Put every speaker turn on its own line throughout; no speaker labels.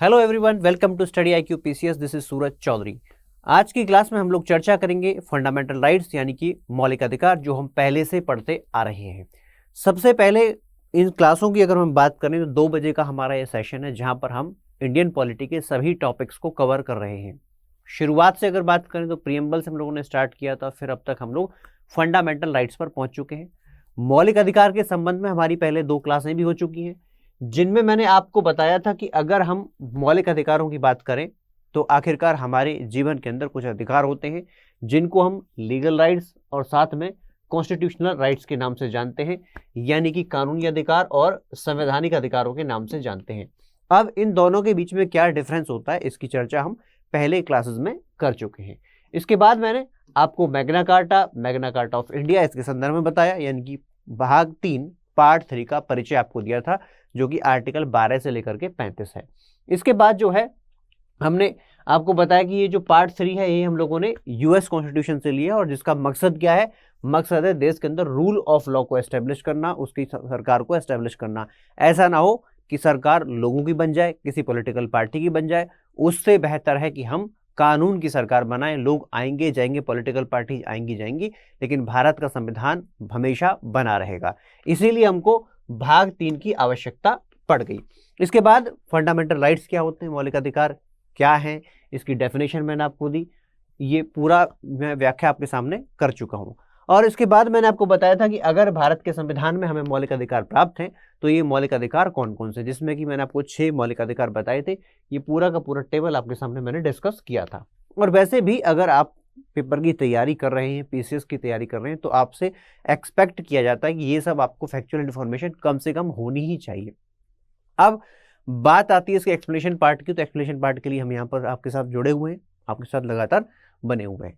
Hello everyone, welcome to study IQ PCS। This is Suraj Chaudhary. आज की class में हम लोग चर्चा करेंगे फंडामेंटल राइट्स यानी कि मौलिक अधिकार, जो हम पहले से पढ़ते आ रहे हैं। सबसे पहले इन क्लासों की अगर हम बात करें तो 2 बजे का हमारा ये सेशन है, जहां पर हम इंडियन पॉलिटी के सभी टॉपिक्स को कवर कर रहे हैं। शुरुआत से अगर बात करें तो प्रीएम्बल से हम लोगों ने स्टार्ट किया था, फिर अब तक हम लोग फंडामेंटल राइट्स पर पहुंच चुके हैं। मौलिक अधिकार के संबंध में हमारी पहले 2 क्लासें भी हो चुकी हैं, जिनमें मैंने आपको बताया था कि अगर हम मौलिक अधिकारों की बात करें तो आखिरकार हमारे जीवन के अंदर कुछ अधिकार होते हैं जिनको हम लीगल राइट्स और साथ में कॉन्स्टिट्यूशनल राइट्स के नाम से जानते हैं, यानी कि कानूनी अधिकार और संवैधानिक अधिकारों के नाम से जानते हैं। अब इन दोनों के बीच में क्या डिफरेंस होता है, इसकी चर्चा हम पहले क्लासेस में कर चुके हैं। इसके बाद मैंने आपको मैग्ना कार्टा ऑफ इंडिया इसके संदर्भ में बताया, यानी कि भाग 3 पार्ट 3 का परिचय आपको दिया था, जो कि आर्टिकल 12 से लेकर के 35 है। इसके बाद जो है हमने आपको बताया कि ये जो पार्ट 3 है ये हम लोगों ने यूएस कॉन्स्टिट्यूशन से लिया, और जिसका मकसद क्या है, मकसद है देश के अंदर रूल ऑफ लॉ को एस्टेब्लिश करना, उसकी सरकार को एस्टेब्लिश करना। ऐसा ना हो कि सरकार लोगों की बन जाए, किसी पॉलिटिकल पार्टी की बन जाए। उससे बेहतर है कि हम कानून की सरकार बनाएं। लोग आएंगे जाएंगे, पॉलिटिकल पार्टी आएंगी जाएंगी, लेकिन भारत का संविधान हमेशा बना रहेगा। इसीलिए हमको भाग 3 की आवश्यकता पड़ गई। इसके बाद फंडामेंटल राइट्स क्या होते हैं, मौलिक अधिकार क्या हैं, इसकी डेफिनेशन मैंने आपको दी। ये पूरा मैं व्याख्या आपके सामने कर चुका हूं। और इसके बाद मैंने आपको बताया था कि अगर भारत के संविधान में हमें मौलिक अधिकार प्राप्त हैं तो ये मौलिक अधिकार कौन कौन से, जिसमें कि मैंने आपको 6 मौलिक अधिकार बताए थे। ये पूरा का पूरा टेबल आपके सामने मैंने डिस्कस किया था। और वैसे भी अगर आप पेपर की तैयारी कर रहे हैं, पीसीएस की तैयारी कर रहे हैं, तो आपसे एक्सपेक्ट किया जाता है कि ये सब आपको फैक्चुअल इन्फॉर्मेशन कम से कम होनी ही चाहिए। अब बात आती है इसके एक्सप्लेनेशन पार्ट की, तो एक्सप्लेनेशन पार्ट के लिए हम यहाँ पर आपके साथ जुड़े हुए हैं, आपके साथ लगातार बने हुए हैं।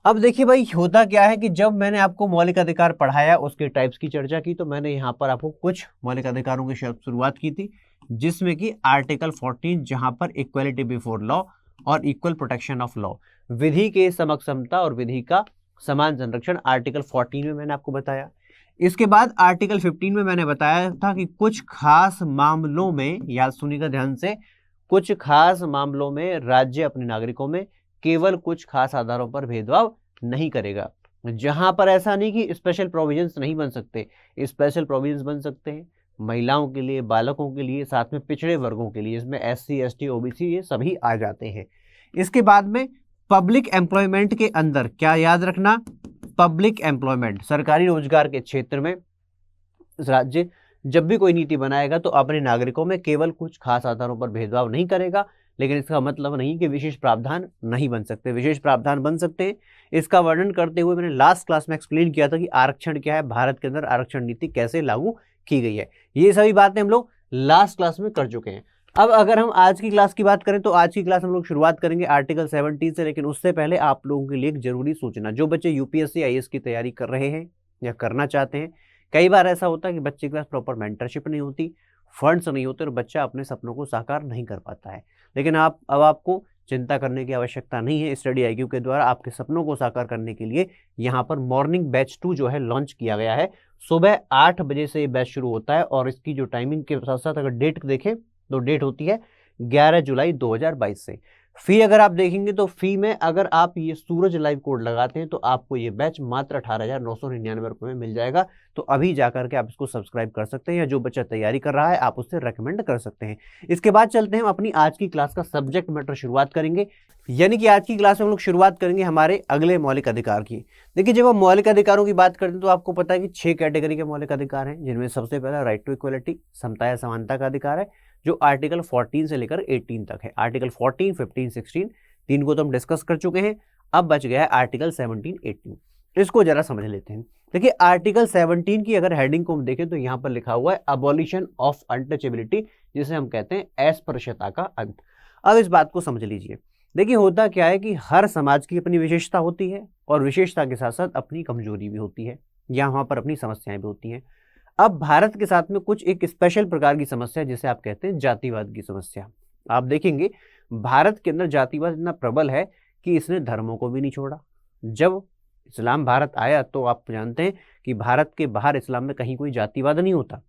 अब देखिए भाई, होता क्या है कि जब मैंने आपको मौलिक अधिकार पढ़ाया, उसके टाइप्स की चर्चा की, तो मैंने यहाँ पर आपको कुछ मौलिक अधिकारों की शुरुआत की थी, जिसमें कि आर्टिकल 14, जहां पर इक्वलिटी बिफोर लॉ और इक्वल प्रोटेक्शन ऑफ लॉ, विधि के समक्ष समता और विधि का समान संरक्षण, आर्टिकल 14 में मैंने आपको बताया। इसके बाद आर्टिकल 15 में मैंने बताया था कि कुछ खास मामलों में, याद सुनिएगा ध्यान से, कुछ खास मामलों में राज्य अपने नागरिकों में केवल कुछ खास आधारों पर भेदभाव नहीं करेगा। जहां पर ऐसा नहीं कि स्पेशल प्रोविजंस नहीं बन सकते, स्पेशल प्रोविजंस बन सकते हैं महिलाओं के लिए, बालकों के लिए, साथ में पिछड़े वर्गों के लिए, इसमें SC ST OBC ये सभी आ जाते हैं। इसके बाद में पब्लिक एम्प्लॉयमेंट के अंदर क्या याद रखना, पब्लिक एम्प्लॉयमेंट, सरकारी रोजगार के क्षेत्र में राज्य जब भी कोई नीति बनाएगा तो अपने नागरिकों में केवल कुछ खास आधारों पर भेदभाव नहीं करेगा। लेकिन इसका मतलब नहीं कि विशेष प्रावधान नहीं बन सकते, विशेष प्रावधान बन सकते हैं। इसका वर्णन करते हुए मैंने लास्ट क्लास में एक्सप्लेन किया था कि आरक्षण क्या है, भारत के अंदर आरक्षण नीति कैसे लागू की गई है। ये सभी बातें हम लोग लास्ट क्लास में कर चुके हैं। अब अगर हम आज की क्लास की बात करें तो आज की क्लास हम लोग शुरुआत करेंगे आर्टिकल 17 से, लेकिन उससे पहले आप लोगों के लिए एक जरूरी सूचना, जो बच्चे UPSC IAS की तैयारी कर रहे हैं या करना चाहते हैं, कई बार ऐसा होता है कि बच्चे के पास प्रॉपर मेंटरशिप नहीं होती, फंड्स नहीं होते और बच्चा अपने सपनों को साकार नहीं कर पाता है। लेकिन अब आपको चिंता करने की आवश्यकता नहीं है। स्टडी IQ के द्वारा आपके सपनों को साकार करने के लिए यहाँ पर मॉर्निंग बैच 2 जो है लॉन्च किया गया है। सुबह 8 बजे से ये बैच शुरू होता है, और इसकी जो टाइमिंग के साथ साथ अगर डेट देखें तो डेट होती है 11 जुलाई 2022 से। फी अगर आप देखेंगे तो फी में अगर आप ये सूरज लाइव कोड लगाते हैं तो आपको ये बैच मात्र 18,999 रुपये में मिल जाएगा। तो अभी जाकर के आप इसको सब्सक्राइब कर सकते हैं, या जो बच्चा तैयारी कर रहा है आप उससे रेकमेंड कर सकते हैं। इसके बाद चलते हैं हम अपनी आज की क्लास का सब्जेक्ट मैटर शुरुआत करेंगे, यानी कि आज की क्लास में हम लोग शुरुआत करेंगे हमारे अगले मौलिक अधिकार की। देखिए, जब हम मौलिक अधिकारों की बात करते हैं तो आपको पता है कि 6 कैटेगरी के मौलिक अधिकार हैं, जिनमें सबसे पहला राइट टू इक्वलिटी, समता या समानता का अधिकार है, जो आर्टिकल 14 से लेकर 18 तक है। आर्टिकल 14, 15, 16 तीन को तो हम डिस्कस कर चुके हैं। अब बच गया है आर्टिकल 17, 18। इसको जरा समझ लेते हैं। देखिए, आर्टिकल 17 की अगर हेडिंग को हम देखें तो यहाँ पर लिखा हुआ है अबॉलिशन ऑफ अनटचेबिलिटी, जिसे हम कहते हैं अस्पृश्यता का अंत। अब इस बात को समझ लीजिए। देखिए, होता क्या है कि हर समाज की अपनी विशेषता होती है, और विशेषता के साथ साथ अपनी कमजोरी भी होती है, या वहाँ पर अपनी समस्याएं भी होती हैं। अब भारत के साथ में कुछ एक स्पेशल प्रकार की समस्या, जिसे आप कहते हैं जातिवाद की समस्या। आप देखेंगे भारत के अंदर जातिवाद इतना प्रबल है कि इसने धर्मों को भी नहीं छोड़ा। जब इस्लाम भारत आया तो आप जानते हैं कि भारत के बाहर इस्लाम में कहीं कोई जातिवाद नहीं होता।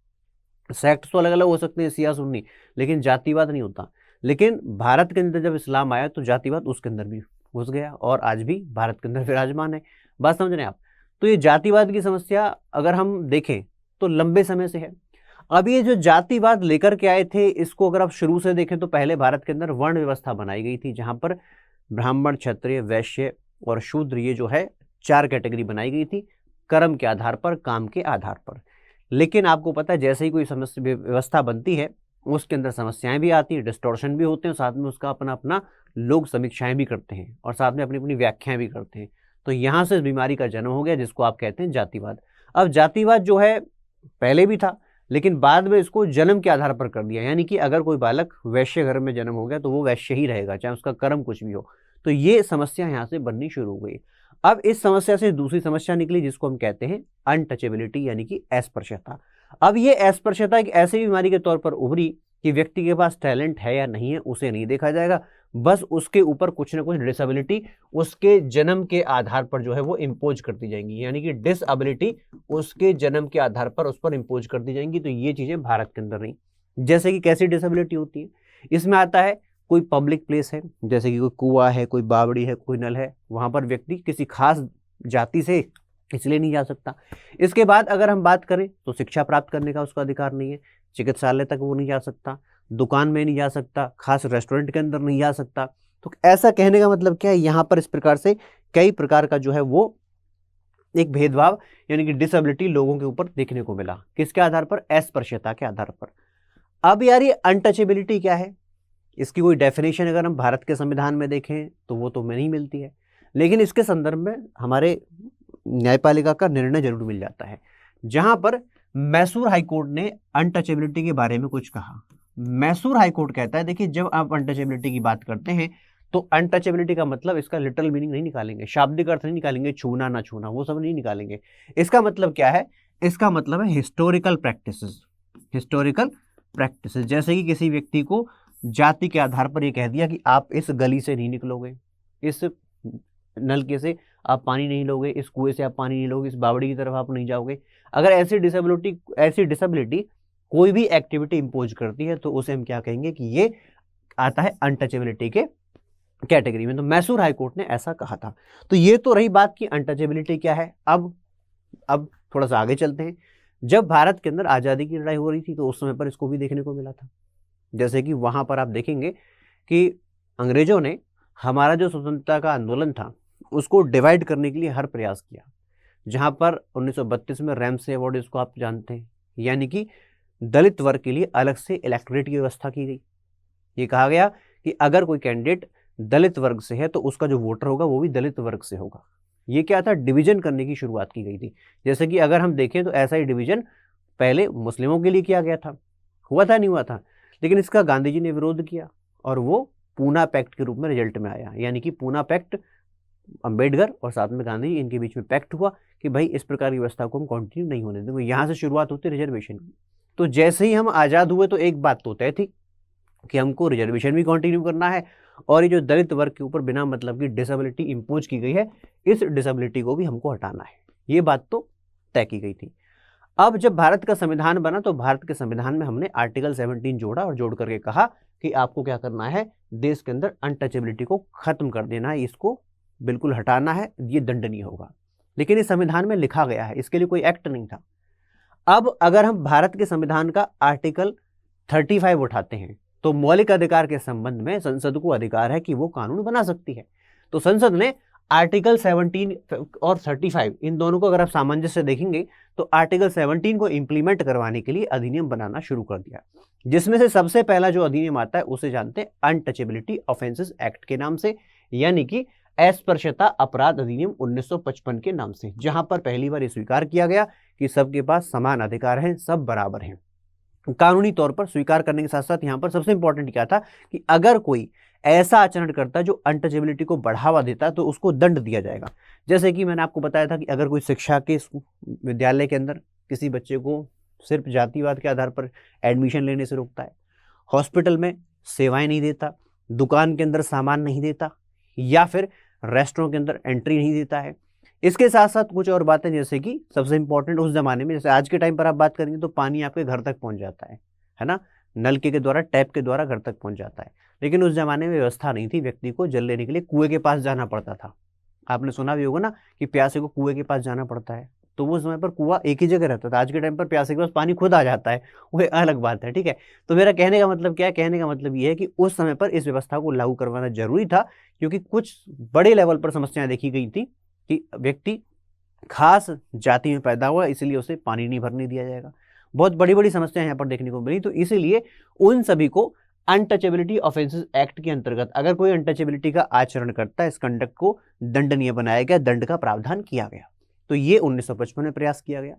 सेक्ट तो अलग अलग हो सकते हैं, शिया सुन्नी, लेकिन जातिवाद नहीं होता। लेकिन भारत के अंदर जब इस्लाम आया तो जातिवाद उसके अंदर भी घुस गया और आज भी भारत के अंदर विराजमान है। बात समझ रहे हैं आप? तो ये जातिवाद की समस्या अगर हम देखें तो लंबे समय से है। अब ये जो जातिवाद लेकर के आए थे, इसको अगर आप शुरू से देखें तो पहले भारत के अंदर वर्ण व्यवस्था बनाई गई थी, जहां पर ब्राह्मण, क्षत्रिय, वैश्य और शूद्र ये जो है 4 कैटेगरी बनाई गई थी, कर्म के आधार पर, काम के आधार पर। लेकिन आपको पता है जैसे ही कोई समस्या व्यवस्था बनती है उसके अंदर समस्याएं भी आती हैं, डिस्टॉर्शन भी होते हैं, साथ में उसका अपना अपना लोग समीक्षाएं भी करते हैं और साथ में अपनी अपनी व्याख्याएं भी करते हैं। तो यहाँ से इस बीमारी का जन्म हो गया जिसको आप कहते हैं जातिवाद। अब जातिवाद जो है पहले भी था, लेकिन बाद में इसको जन्म के आधार पर कर दिया, यानी कि अगर कोई बालक वैश्य घर में जन्म हो गया तो वो वैश्य ही रहेगा, चाहे उसका कर्म कुछ भी हो। तो ये समस्या यहाँ से बननी शुरू हो गई। अब इस समस्या से दूसरी समस्या निकली जिसको हम कहते हैं अनटचेबिलिटी, यानी कि अस्पृश्यता। अब ये अस्पृश्यता एक ऐसी बीमारी के तौर पर उभरी कि व्यक्ति के पास टैलेंट है या नहीं है उसे नहीं देखा जाएगा, बस उसके ऊपर कुछ ना कुछ डिसेबिलिटी उसके जन्म के आधार पर जो है वो इम्पोज करती जाएंगी, यानी कि डिसएबिलिटी उसके जन्म के आधार पर उस पर इम्पोज कर दी जाएंगी। तो ये चीजें भारत के अंदर नहीं। जैसे कि कैसी डिसेबिलिटी होती है, इसमें आता है कोई पब्लिक प्लेस है, जैसे कि कोई कुआं है, कोई बावड़ी है, कोई नल है, वहां पर व्यक्ति किसी खास जाति से इसलिए नहीं जा सकता। इसके बाद अगर हम बात करें तो शिक्षा प्राप्त करने का उसका अधिकार नहीं है, चिकित्सालय तक वो नहीं जा सकता, दुकान में नहीं जा सकता, खास रेस्टोरेंट के अंदर नहीं जा सकता। तो ऐसा कहने का मतलब क्या है, यहाँ पर इस प्रकार से कई प्रकार का जो है वो एक भेदभाव यानी कि डिसेबिलिटी लोगों के ऊपर देखने को मिला। किसके आधार पर? अस्पृश्यता के आधार पर। अब यार ये अनटचेबिलिटी क्या है, इसकी कोई डेफिनेशन अगर हम भारत के संविधान में देखें तो वो तो नहीं मिलती है, लेकिन इसके संदर्भ में हमारे न्यायपालिका का निर्णय जरूर मिल जाता है, जहां पर मैसूर हाईकोर्ट ने अनटचेबिलिटी के बारे में कुछ कहा। मैसूर हाईकोर्ट कहता है, देखिए जब आप अनटचेबिलिटी की बात करते हैं तो अनटचेबिलिटी का मतलब इसका लिटरल मीनिंग नहीं निकालेंगे, शाब्दिक अर्थ नहीं निकालेंगे, छूना ना छूना वो सब नहीं निकालेंगे। इसका मतलब क्या है? इसका मतलब है हिस्टोरिकल प्रैक्टिसेस। हिस्टोरिकल प्रैक्टिसेस जैसे कि किसी व्यक्ति को जाति के आधार पर ये कह दिया कि आप इस गली से नहीं निकलोगे, इस नलके से आप पानी नहीं लोगे, इस कुएं से आप पानी नहीं लोगे, इस बावड़ी की तरफ आप नहीं जाओगे। अगर ऐसी डिसेबिलिटी कोई भी एक्टिविटी इंपोज करती है तो उसे हम क्या कहेंगे कि ये आता है अनटचेबिलिटी के कैटेगरी में। तो मैसूर हाईकोर्ट ने ऐसा कहा था। तो ये तो रही बात की अनटचेबिलिटी क्या है। अब थोड़ा सा आगे चलते हैं। जब भारत के अंदर आज़ादी की लड़ाई हो रही थी तो उस समय पर इसको भी देखने को मिला था। जैसे कि वहां पर आप देखेंगे कि अंग्रेजों ने हमारा जो स्वतंत्रता का आंदोलन था उसको डिवाइड करने के लिए हर प्रयास किया, जहां पर 1932 में रैमसे अवार्ड, इसको आप जानते हैं, यानी कि दलित वर्ग के लिए अलग से इलेक्टोरेट की व्यवस्था की गई। ये कहा गया कि अगर कोई कैंडिडेट दलित वर्ग से है तो उसका जो वोटर होगा वो भी दलित वर्ग से होगा। ये क्या था? डिवीजन करने की शुरुआत की गई थी। जैसे कि अगर हम देखें तो ऐसा ही डिवीजन पहले मुस्लिमों के लिए किया गया था, हुआ था नहीं हुआ था, लेकिन इसका गांधी जी ने विरोध किया और वो पूना पैक्ट के रूप में रिजल्ट में आया। यानी कि पूना पैक्ट, अंबेडकर और साथ में गांधी जी, इनके बीच में पैक्ट हुआ कि भाई इस प्रकार की व्यवस्था को हम कंटिन्यू नहीं होने देंगे। यहाँ से शुरुआत होती है रिजर्वेशन की। तो जैसे ही हम आज़ाद हुए तो एक बात तो तय थी कि हमको रिजर्वेशन भी कंटिन्यू करना है और ये जो दलित वर्ग के ऊपर बिना मतलब की डिसेबिलिटी इंपोज की गई है, इस डिसेबिलिटी को भी हमको हटाना है। ये बात तो तय की गई थी। अब जब भारत का संविधान बना तो भारत के संविधान में हमने आर्टिकल 17 जोड़ा और जोड़ करके कहा कि आपको क्या करना है, देश के अंदर अनटचेबिलिटी को खत्म कर देना है, इसको बिल्कुल हटाना है, ये दंडनीय होगा। लेकिन इस संविधान में लिखा गया है, इसके लिए कोई एक्ट नहीं था। अब अगर हम भारत के संविधान का आर्टिकल 35 उठाते हैं तो मौलिक अधिकार के संबंध में संसद को अधिकार है कि वो कानून बना सकती है। तो संसद ने आर्टिकल 17 और 35 इन दोनों को अगर आप सामंजस्य से देखेंगे तो आर्टिकल 17 को इंप्लीमेंट करवाने के लिए अधिनियम बनाना शुरू कर दिया, जिसमें से सबसे पहला जो अधिनियम आता है उसे जानते हैं अनटचेबिलिटी ऑफेंसेस एक्ट के नाम से, यानी कि अस्पृश्यता अपराध अधिनियम 1955 के नाम से, जहां पर पहली बार ये स्वीकार किया गया कि सबके पास समान अधिकार हैं, सब बराबर हैं। कानूनी तौर पर स्वीकार करने के साथ साथ यहाँ पर सबसे इंपॉर्टेंट क्या था कि अगर कोई ऐसा आचरण करता है जो अनटचेबिलिटी को बढ़ावा देता है तो उसको दंड दिया जाएगा। जैसे कि मैंने आपको बताया था कि अगर कोई शिक्षा के विद्यालय के अंदर किसी बच्चे को सिर्फ जातिवाद के आधार पर एडमिशन लेने से रोकता है, हॉस्पिटल में सेवाएं नहीं देता, दुकान के अंदर सामान नहीं देता, या फिर रेस्टोरेंट के अंदर एंट्री नहीं देता है। इसके साथ साथ कुछ और बातें, जैसे कि सबसे इंपॉर्टेंट उस जमाने में, जैसे आज के टाइम पर आप बात करेंगे तो पानी आपके घर तक पहुंच जाता है ना, नलके के द्वारा, टैप के द्वारा घर तक पहुंच जाता है। लेकिन उस जमाने में व्यवस्था नहीं थी, व्यक्ति को जल लेने के लिए कुएं के पास जाना पड़ता था। आपने सुना भी होगा ना कि प्यासे को कुएं के पास जाना पड़ता है, तो वो समय पर कुआं एक ही जगह रहता था। आज के टाइम पर प्यासे के पास पानी खुद आ जाता है, वो एक अलग बात है, ठीक है। तो मेरा कहने का मतलब क्या है, कहने का मतलब ये है कि उस समय पर इस व्यवस्था को लागू करवाना जरूरी था, क्योंकि कुछ बड़े लेवल पर समस्याएं देखी गई थी कि व्यक्ति खास जाति में पैदा हुआ, इसलिए उसे पानी नहीं भरने दिया जाएगा। बहुत बड़ी बड़ी समस्याएं यहाँ पर देखने को मिली। तो इसीलिए उन सभी को अनटचेबिलिटी ऑफेंसेस एक्ट के अंतर्गत अगर कोई अनटचेबिलिटी का आचरण करता है, इस कंडक्ट को दंडनीय बनाया गया, दंड का प्रावधान किया गया। तो ये 1955 में प्रयास किया गया।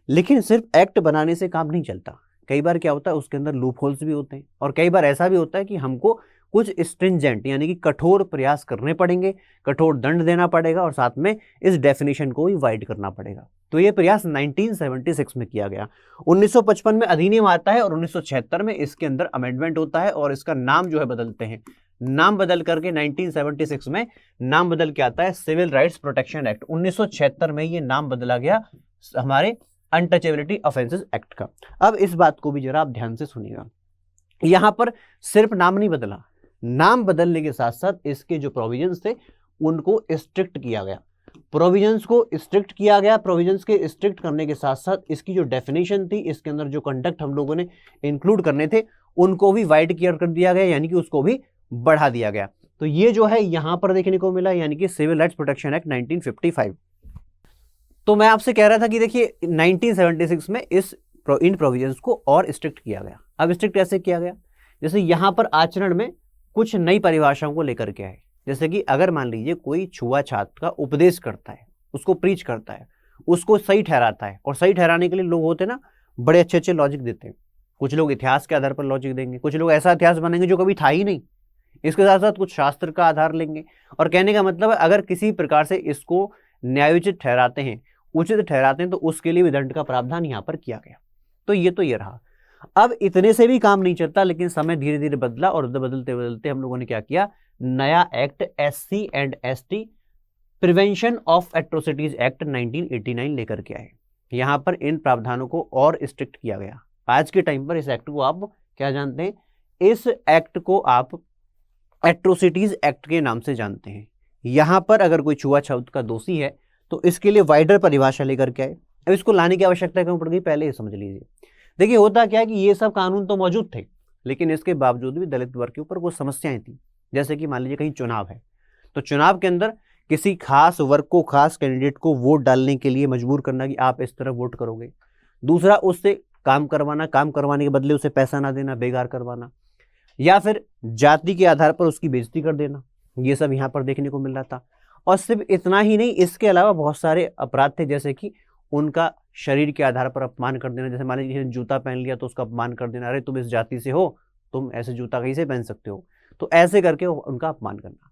लेकिन सिर्फ एक्ट बनाने से काम नहीं चलता, कई बार क्या होता है उसके अंदर लूप होल्स भी होते हैं, और कई बार ऐसा भी होता है कि हमको कुछ स्ट्रिंजेंट यानी कि कठोर प्रयास करने पड़ेंगे, कठोर दंड देना पड़ेगा, और साथ में इस डेफिनेशन को भी वाइड करना पड़ेगा। तो ये प्रयास 1976 में किया गया। 1955 में अधिनियम आता है और 1976 में इसके अंदर अमेंडमेंट होता है, और इसका नाम जो है बदलते हैं। नाम बदल करके 1976 में नाम बदल के आता है सिविल राइट्स प्रोटेक्शन एक्ट। 1976 में ये नाम बदला गया हमारे अनटचेबिलिटी ऑफेंसेस एक्ट का। अब इस बात को भी जरा आप ध्यान से सुनिएगा, यहां पर सिर्फ नाम नहीं बदला, नाम बदलने के साथ साथ इसके जो प्रोविजंस थे उनको स्ट्रिक्ट किया गया। प्रोविजंस को स्ट्रिक्ट किया गया, प्रोविजंस के स्ट्रिक्ट करने के साथ साथ इसकी जो डेफिनेशन थी, इसके अंदर जो कंडक्ट हम लोगों ने इंक्लूड करने थे उनको भी वाइड किया कर दिया गया, यानी कि उसको भी बढ़ा दिया गया। तो ये जो है यहां पर देखने को मिला, यानी कि सिविल राइट्स प्रोटेक्शन एक्ट 1955। तो मैं आपसे कह रहा था कि देखिए 1976 में इन प्रोविजंस को और स्ट्रिक्ट किया गया। अब स्ट्रिक्ट कैसे किया गया, जैसे यहां पर आचरण में कुछ नई परिभाषाओं को लेकर के आए। जैसे कि अगर मान लीजिए कोई छुआछूत का उपदेश करता है, उसको प्रीच करता है, उसको सही ठहराता है, और सही ठहराने के लिए लोग होते ना बड़े अच्छे अच्छे लॉजिक देते हैं। कुछ लोग इतिहास के आधार पर लॉजिक देंगे, कुछ लोग ऐसा इतिहास बनेंगे जो कभी था ही नहीं, इसके साथ साथ कुछ शास्त्र का आधार लेंगे। और कहने का मतलब है अगर किसी प्रकार से इसको न्यायोचित ठहराते हैं, उचित ठहराते हैं, तो उसके लिए भी दंड का प्रावधान यहाँ पर किया गया। तो ये रहा। अब इतने से भी काम नहीं चलता, लेकिन समय धीरे धीरे बदला, और बदलते बदलते हम लोगों ने क्या किया, नया act SC and ST prevention of atrocities act 1989 लेकर के आए। यहां पर इन प्रावधानों को और स्ट्रिक्ट किया गया। आज के टाइम पर इस एक्ट को आप क्या जानते हैं, इस एक्ट को आप एट्रोसिटीज एक्ट के नाम से जानते हैं। यहां पर अगर कोई छुआछूत का दोषी है तो इसके लिए वाइडर परिभाषा लेकर के आए। अब इसको लाने की आवश्यकता क्यों पड़ गई, पहले ये समझ लीजिए। देखिए होता क्या है कि ये सब कानून तो मौजूद थे, लेकिन इसके बावजूद भी दलित वर्ग के ऊपर कुछ समस्याएं थी। जैसे कि मान लीजिए कहीं चुनाव है, तो चुनाव के अंदर किसी खास वर्ग को, खास कैंडिडेट को वोट डालने के लिए मजबूर करना कि आप इस तरह वोट करोगे। दूसरा, उससे काम करवाना, काम करवाने के बदले उसे पैसा ना देना, बेकार करवाना, या फिर जाति के आधार पर उसकी बेइज्जती कर देना। ये सब यहाँ पर देखने को मिल रहा था। और सिर्फ इतना ही नहीं, इसके अलावा बहुत सारे अपराध थे, जैसे कि उनका शरीर के आधार पर अपमान कर देना। जैसे मान लीजिए जूता पहन लिया तो उसका अपमान कर देना, अरे तुम इस जाति से हो, तुम ऐसे जूता कैसे पहन सकते हो, तो ऐसे करके उनका अपमान करना।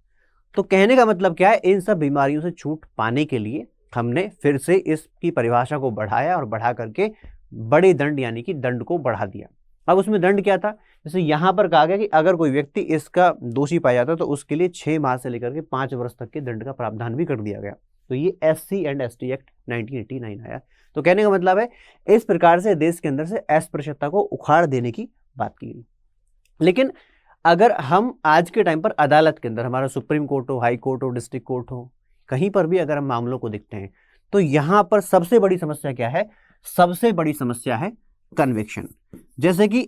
तो कहने का मतलब क्या है, इन सब बीमारियों से छूट पाने के लिए हमने फिर से इसकी परिभाषा को बढ़ाया, और बढ़ा करके बड़े दंड यानी कि दंड को बढ़ा दिया। अब उसमें दंड क्या था, जैसे यहाँ पर कहा गया कि अगर कोई व्यक्ति इसका दोषी पाया जाता तो उसके लिए 6 माह से लेकर के 5 वर्ष तक के दंड का प्रावधान भी कर दिया गया। तो ये SC एंड ST एक्ट 1989 आया। तो कहने का मतलब है इस प्रकार से देश के अंदर से अस्पृश्यता को उखाड़ देने की बात की गई। लेकिन अगर हम आज के टाइम पर अदालत के अंदर, हमारा सुप्रीम कोर्ट हो, हाई कोर्ट हो, डिस्ट्रिक्ट कोर्ट हो, कहीं पर भी अगर हम मामलों को देखते हैं तो यहाँ पर सबसे बड़ी समस्या क्या है, सबसे बड़ी समस्या है कन्विक्शन। जैसे कि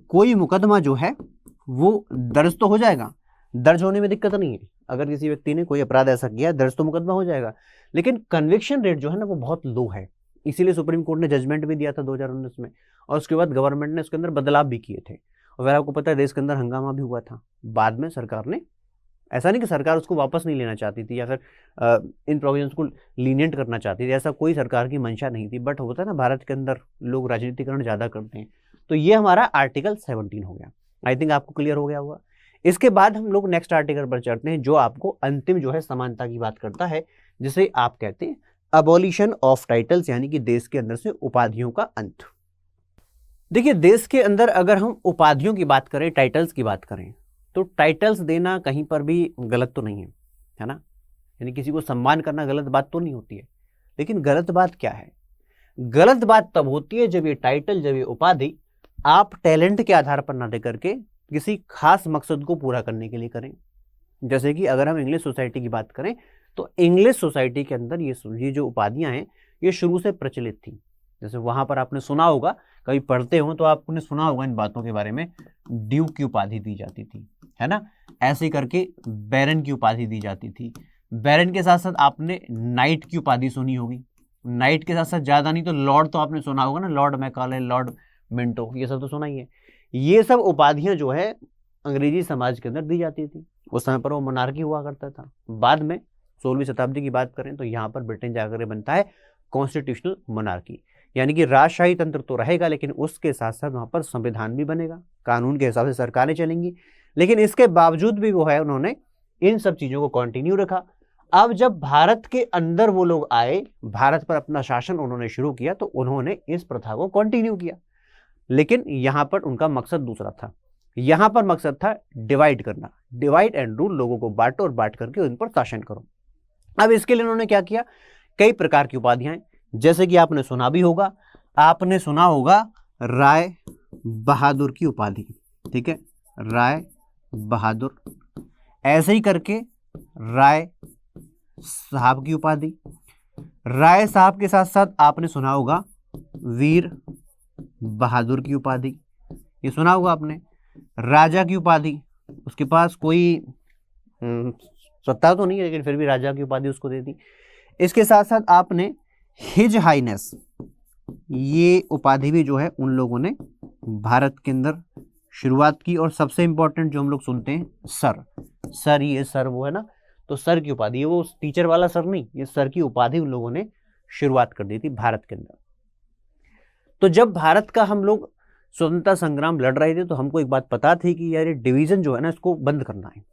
कोई मुकदमा जो है वो दर्ज तो हो जाएगा, दर्ज होने में दिक्कत नहीं है, अगर किसी व्यक्ति ने कोई अपराध ऐसा किया दर्ज तो मुकदमा हो जाएगा, लेकिन कन्विक्शन रेट जो है ना वो बहुत लो है। इसीलिए सुप्रीम कोर्ट ने जजमेंट भी दिया था 2019 में, और उसके बाद गवर्नमेंट ने उसके अंदर बदलाव भी किए थे। और फिर आपको पता है देश के अंदर हंगामा भी हुआ था। बाद में सरकार ने, ऐसा नहीं कि सरकार उसको वापस नहीं लेना चाहती थी या फिर इन प्रोविजंस को लीनियंट करना चाहती थी, ऐसा कोई सरकार की मंशा नहीं थी, बट होता है ना भारत के अंदर लोग राजनीतिकरण ज़्यादा करते हैं। तो ये हमारा आर्टिकल 17 हो गया। आई थिंक आपको क्लियर हो गया होगा। इसके बाद हम लोग नेक्स्ट आर्टिकल पर चढ़ते हैं, जो आपको अंतिम जो है समानता की बात करता है, जिसे आप कहते हैं अबॉलिशन ऑफ टाइटल्स, यानी कि देश के अंदर से उपाधियों का अंत। देखिए देश के अंदर अगर हम उपाधियों की बात करें, टाइटल्स की बात करें, तो टाइटल्स देना कहीं पर भी गलत तो नहीं है ना, यानी किसी को सम्मान करना गलत बात तो नहीं होती है। लेकिन गलत बात क्या है, गलत बात तब होती है जब ये टाइटल, जब ये उपाधि आप टैलेंट के आधार पर ना दे करके किसी खास मकसद को पूरा करने के लिए करें। जैसे कि अगर हम इंग्लिश सोसाइटी की बात करें तो इंग्लिश सोसाइटी के अंदर ये जो उपाधियां हैं ये शुरू से प्रचलित थी। जैसे वहां पर आपने सुना होगा, कभी पढ़ते हो तो आपने सुना होगा इन बातों के बारे में, ड्यूक की उपाधि दी जाती थी, है ना। ऐसे करके बैरन की उपाधि दी जाती थी। बैरन के साथ साथ आपने नाइट की उपाधि सुनी होगी। नाइट के साथ साथ ज्यादा नहीं तो लॉर्ड तो आपने सुना होगा ना, लॉर्ड मैकाले, लॉर्ड मिंटो, ये सब तो सुना ही है। ये सब उपाधियां जो है अंग्रेजी समाज के अंदर दी जाती थी। उस समय पर वो मोनार्की हुआ करता था। बाद में 16वीं शताब्दी की बात करें तो यहाँ पर ब्रिटेन जाकर बनता है कॉन्स्टिट्यूशनल मोनार्की, यानी कि राजशाही तंत्र तो रहेगा लेकिन उसके साथ साथ वहाँ पर संविधान भी बनेगा, कानून के हिसाब से सरकारें चलेंगी। लेकिन इसके बावजूद भी वो है उन्होंने इन सब चीज़ों को कंटिन्यू रखा। अब जब भारत के अंदर वो लोग आए, भारत पर अपना शासन उन्होंने शुरू किया, तो उन्होंने इस प्रथा को कंटिन्यू किया। लेकिन यहाँ पर उनका मकसद दूसरा था। यहाँ पर मकसद था डिवाइड करना, डिवाइड एंड रूल, लोगों को बांटो और बांट करके उन पर शासन करो। अब इसके लिए उन्होंने क्या किया, कई प्रकार की उपाधियां, जैसे कि आपने सुना भी होगा, आपने सुना होगा राय बहादुर की उपाधि, ठीक है, राय बहादुर। ऐसे ही करके राय साहब की उपाधि। राय साहब के साथ साथ आपने सुना होगा वीर बहादुर की उपाधि, ये सुना होगा आपने। राजा की उपाधि, उसके पास कोई सत्ता तो नहीं है लेकिन फिर भी राजा की उपाधि उसको दे दी। इसके साथ साथ आपने हिज हाइनेस, ये उपाधि भी जो है उन लोगों ने भारत के अंदर शुरुआत की। और सबसे इंपॉर्टेंट जो हम लोग सुनते हैं सर, सर, ये सर वो है ना, तो सर की उपाधि, वो टीचर वाला सर नहीं, ये सर की उपाधि उन लोगों ने शुरुआत कर दी थी भारत के अंदर। तो जब भारत का हम लोग स्वतंत्रता संग्राम लड़ रहे थे तो हमको एक बात पता थी कि यार ये डिवीजन जो है ना इसको बंद करना है।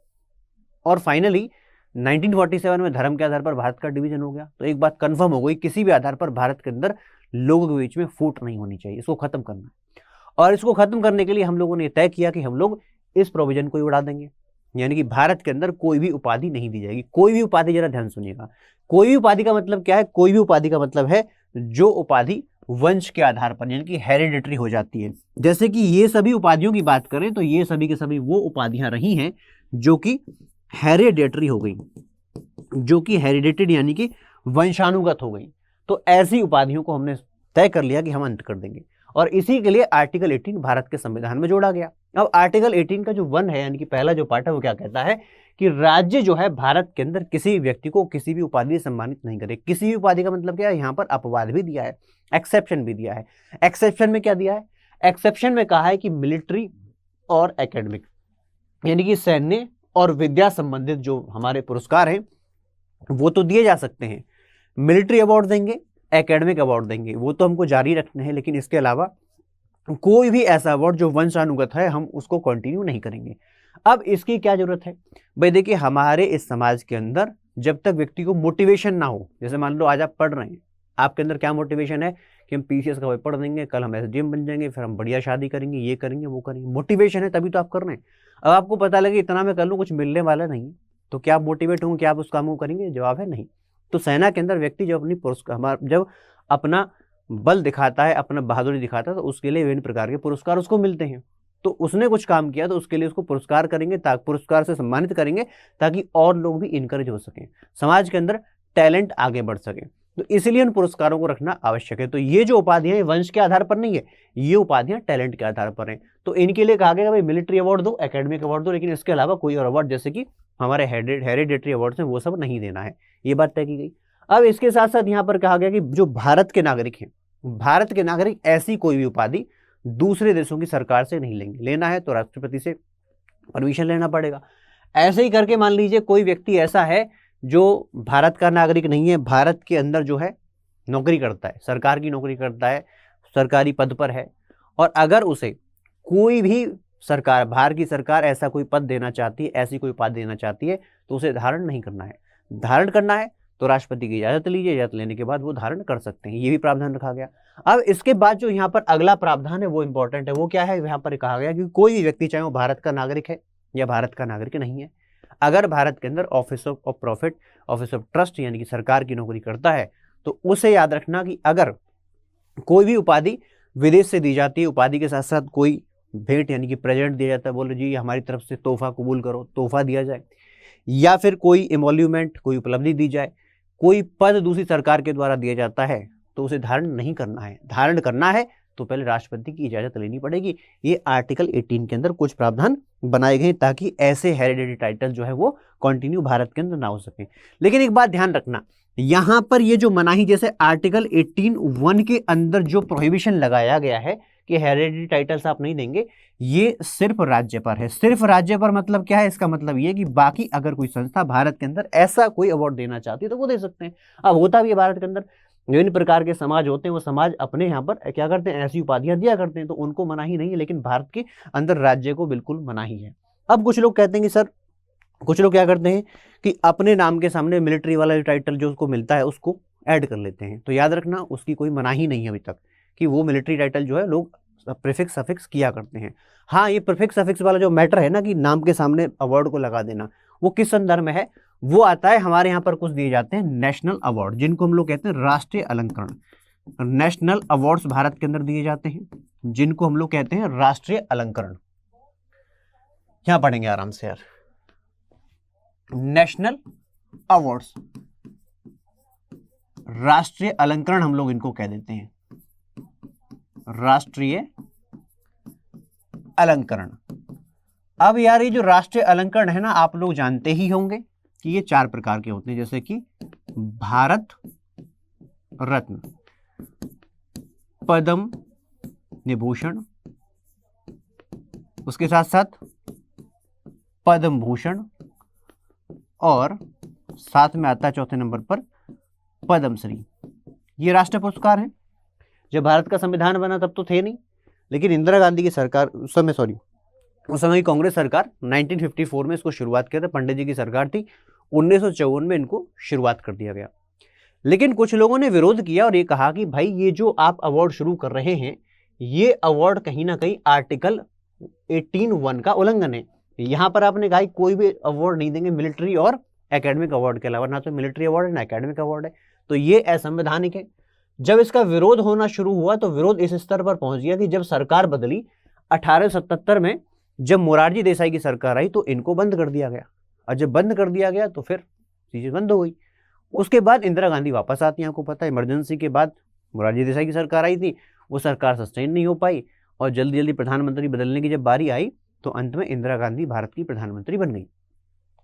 और फाइनली 1947 में धर्म के आधार पर भारत का डिवीजन हो गया। तो एक बात कंफर्म हो गई, किसी भी आधार पर भारत के अंदर लोगों के बीच में फूट नहीं होनी चाहिए, इसको खत्म करना है। और इसको खत्म करने के लिए हम लोगों ने तय किया कि हम लोग इस प्रोविजन को ही उड़ा देंगे, यानी कि भारत के अंदर कोई भी उपाधि नहीं दी जाएगी। कोई भी उपाधि, जरा ध्यान सुनिएगा, कोई भी उपाधि का मतलब क्या है, कोई भी उपाधि का मतलब है जो उपाधि वंश के आधार पर यानी कि हेरिडेटरी हो जाती है। जैसे कि ये सभी उपाधियों की बात करें तो ये सभी के सभी वो उपाधियां रही हैं जो कि हेरिडेटरी हो गई, जो कि हेरिडेटेड यानी कि वंशानुगत हो गई। तो ऐसी उपाधियों को हमने तय कर लिया कि हम अंत कर देंगे। और इसी के लिए आर्टिकल 18 भारत के संविधान में जोड़ा गया। अब आर्टिकल 18 का जो 1 है यानी कि पहला जो पार्ट है वो क्या कहता है कि राज्य जो है भारत के अंदर किसी व्यक्ति को किसी भी उपाधि से सम्मानित नहीं करे। किसी भी उपाधि का मतलब क्या है, यहाँ पर अपवाद भी दिया है, एक्सेप्शन भी दिया है। एक्सेप्शन में क्या दिया है, एक्सेप्शन में कहा है कि मिलिट्री और एकेडमिक यानी कि सैन्य और विद्या संबंधित जो हमारे पुरस्कार हैं वो तो दिए जा सकते हैं, मिलिट्री अवार्ड देंगे, एकेडमिक अवार्ड देंगे, वो तो हमको जारी रखने हैं, लेकिन इसके अलावा कोई भी ऐसा अवार्ड जो वंशानुगत है हम उसको कंटिन्यू नहीं करेंगे। अब इसकी क्या जरूरत है भाई, देखिए हमारे इस समाज के अंदर जब तक व्यक्ति को मोटिवेशन ना हो, जैसे मान लो आज आप पढ़ रहे हैं, आपके अंदर क्या मोटिवेशन है कि हम पीसीएस का पेपर देंगे, कल हम एसडीएम बन जाएंगे, फिर हम बढ़िया शादी करेंगे, ये करेंगे वो करेंगे, मोटिवेशन है तभी तो आप कर रहे हैं। अब आपको पता लगे इतना मैं कर लूँ कुछ मिलने वाला नहीं, तो क्या आप मोटिवेट होंगे, क्या आप उस काम को करेंगे? जवाब है नहीं। तो सेना के अंदर व्यक्ति जब अपनी पुरस्कार जब अपना बल दिखाता है, अपना बहादुरी दिखाता है, तो उसके लिए विभिन्न प्रकार के पुरस्कार उसको मिलते हैं। तो उसने कुछ काम किया तो उसके लिए उसको पुरस्कार करेंगे, ताकि पुरस्कार से सम्मानित करेंगे ताकि और लोग भी इनकरेज हो सकें, समाज के अंदर टैलेंट आगे बढ़ सके। तो इसलिए उन पुरस्कारों को रखना आवश्यक है। तो ये जो उपाधियां वंश के आधार पर नहीं है, ये उपाधियां टैलेंट के आधार पर हैं। तो इनके लिए कहा गया भाई मिलिट्री अवार्ड दो, एकेडमिक अवार्ड दो, लेकिन इसके अलावा कोई और अवार्ड जैसे कि हमारे हेरिडेटरी अवार्ड हैं वो सब नहीं देना है, ये बात तय की गई। अब इसके साथ साथ यहाँ पर कहा गया कि जो भारत के नागरिक हैं, भारत के नागरिक ऐसी कोई भी उपाधि दूसरे देशों की सरकार से नहीं लेंगे, लेना है तो राष्ट्रपति से परमिशन लेना पड़ेगा। ऐसे ही करके मान लीजिए कोई व्यक्ति ऐसा है जो भारत का नागरिक नहीं है, भारत के अंदर जो है नौकरी करता है, सरकार की नौकरी करता है, सरकारी पद पर है, और अगर उसे कोई भी सरकार, बाहर की सरकार ऐसा कोई पद देना चाहती है, ऐसी कोई पद देना चाहती है, तो उसे धारण नहीं करना है। धारण करना है तो राष्ट्रपति की इजाजत लीजिए, इजाजत लेने के बाद वो धारण कर सकते हैं, ये भी प्रावधान रखा गया। अब इसके बाद जो यहाँ पर अगला प्रावधान है वो इंपॉर्टेंट है। वो क्या है, यहाँ पर कहा गया कि कोई भी व्यक्ति चाहे वो भारत का नागरिक है या भारत का नागरिक नहीं है, अगर भारत के अंदर office of profit, office of trust यानी कि सरकार की नौकरी करता है, तो उसे याद रखना कि अगर कोई भी उपाधि विदेश से दी जाती है, उपाधि के साथ साथ कोई भेंट यानी कि प्रेजेंट दिया जाता है, बोले जी हमारी तरफ से तोहफा कबूल करो, तोहफा दिया जाए, या फिर कोई एमोल्यूमेंट, कोई उपलब्धि दी जाए, कोई पद दूसरी सरकार के द्वारा दिया जाता है तो उसे धारण नहीं करना है। धारण करना है तो पहले राष्ट्रपति की इजाजत लेनी पड़ेगी। ये आर्टिकल 18 के अंदर कुछ प्रावधान बनाए गए ताकि ऐसे हेरिडेटरी टाइटल जो है वो कंटिन्यू भारत के अंदर ना हो सके। लेकिन एक बात ध्यान रखना, यहाँ पर ये जो मनाही, जैसे आर्टिकल 18(1) के अंदर जो प्रोहिबिशन लगाया गया है कि हेरिडेटरी टाइटल्स आप नहीं देंगे, ये सिर्फ राज्य पर है। सिर्फ राज्य पर मतलब क्या है? इसका मतलब ये कि बाकी अगर कोई संस्था भारत के अंदर ऐसा कोई अवार्ड देना चाहती है तो वो दे सकते हैं। अब होता भी है भारत के अंदर विभिन्न प्रकार के समाज होते हैं, वो समाज अपने यहाँ पर क्या करते हैं, ऐसी उपाधियां दिया करते हैं, तो उनको मनाही नहीं है, लेकिन भारत के अंदर राज्य को बिल्कुल मनाही है। अब कुछ लोग कहते हैं कि सर, कुछ लोग क्या करते हैं कि अपने नाम के सामने मिलिट्री वाला टाइटल जो उसको मिलता है उसको ऐड कर लेते हैं। तो याद रखना, उसकी कोई मनाही नहीं है अभी तक कि वो मिलिट्री टाइटल जो है लोग प्रीफिक्स सफिक्स किया करते हैं। हाँ, ये प्रीफिक्स सफिक्स वाला जो मैटर है ना कि नाम के सामने अवार्ड को लगा देना, वो किस संदर्भ में है? वो आता है हमारे यहाँ पर कुछ दिए जाते हैं नेशनल अवार्ड, जिनको हम लोग कहते हैं राष्ट्रीय अलंकरण। नेशनल अवार्ड्स भारत के अंदर दिए जाते हैं जिनको हम लोग कहते हैं राष्ट्रीय अलंकरण। क्या पढ़ेंगे आराम से यार? नेशनल अवार्ड्स, राष्ट्रीय अलंकरण हम लोग इनको कह देते हैं, राष्ट्रीय अलंकरण। अब यार ये जो राष्ट्रीय अलंकरण है ना, आप लोग जानते ही होंगे कि ये 4 प्रकार के होते हैं, जैसे कि भारत रत्न, पद्म विभूषण, उसके साथ साथ पद्म भूषण, और साथ में आता है चौथे नंबर पर पद्मश्री। ये राष्ट्रीय पुरस्कार हैं। जब भारत का संविधान बना तब तो थे नहीं, लेकिन इंदिरा गांधी की सरकार उस समय की कांग्रेस सरकार 1954 में इसको शुरुआत किया था। पंडित जी की सरकार थी, 1954 में इनको शुरुआत कर दिया गया। लेकिन कुछ लोगों ने विरोध किया और ये कहा कि भाई ये जो आप अवार्ड शुरू कर रहे हैं, ये अवार्ड कहीं ना कहीं आर्टिकल 18(1) का उल्लंघन है। यहाँ पर आपने कहा कोई भी अवार्ड नहीं देंगे मिलिट्री और एकेडमिक अवार्ड के अलावा, ना तो मिलिट्री अवार्ड है ना एकेडमिक अवार्ड है, तो ये असंवैधानिक है। जब इसका विरोध होना शुरू हुआ तो विरोध इस स्तर पर पहुंच गया कि जब सरकार बदली 1877 में, जब मोरारजी देसाई की सरकार आई तो इनको बंद कर दिया गया, और जब बंद कर दिया गया तो फिर चीजें बंद हो गई। उसके बाद इंदिरा गांधी वापस आती हैं, आपको पता है इमरजेंसी के बाद मोरारजी देसाई की सरकार आई थी, वो सरकार सस्टेन नहीं हो पाई और जल्दी जल्दी प्रधानमंत्री बदलने की जब बारी आई तो अंत में इंदिरा गांधी भारत की प्रधानमंत्री बन गई।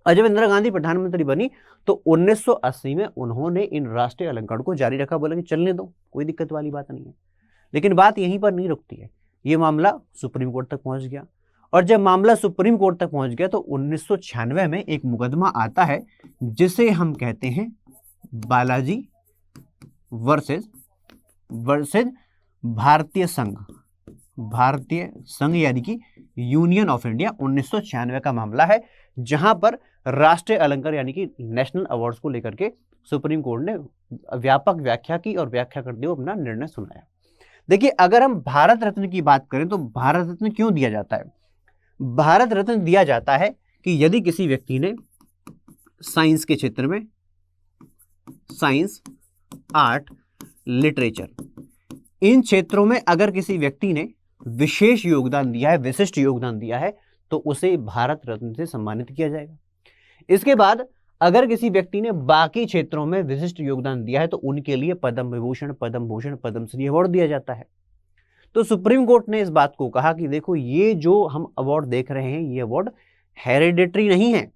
और जब इंदिरा गांधी प्रधानमंत्री बनी तो 1980 में उन्होंने इन राष्ट्रीय अलंकरण को जारी रखा, बोला कि चलने दो, कोई दिक्कत वाली बात नहीं है। लेकिन बात यहीं पर नहीं रुकती है, ये मामला सुप्रीम कोर्ट तक पहुंच गया, और जब मामला सुप्रीम कोर्ट तक पहुंच गया तो 1996 में एक मुकदमा आता है जिसे हम कहते हैं बालाजी वर्सेस भारतीय संघ, यानी कि यूनियन ऑफ इंडिया। 1996 का मामला है जहां पर राष्ट्रीय अलंकरण यानी कि नेशनल अवार्ड्स को लेकर के सुप्रीम कोर्ट ने व्यापक व्याख्या की और व्याख्या करते हुए अपना निर्णय सुनाया। देखिए, अगर हम भारत रत्न की बात करें तो भारत रत्न क्यों दिया जाता है? भारत रत्न दिया जाता है कि यदि किसी व्यक्ति ने साइंस के क्षेत्र में, साइंस, आर्ट, लिटरेचर, इन क्षेत्रों में अगर किसी व्यक्ति ने विशेष योगदान दिया है, विशिष्ट योगदान दिया है, तो उसे भारत रत्न से सम्मानित किया जाएगा। इसके बाद अगर किसी व्यक्ति ने बाकी क्षेत्रों में विशिष्ट योगदान दिया है तो उनके लिए पद्म विभूषण, पद्म भूषण, पद्मश्री अवार्ड दिया जाता है। तो सुप्रीम कोर्ट ने इस बात को कहा कि देखो, ये जो हम अवार्ड देख रहे हैं, ये अवार्ड हेरिडेटरी नहीं है,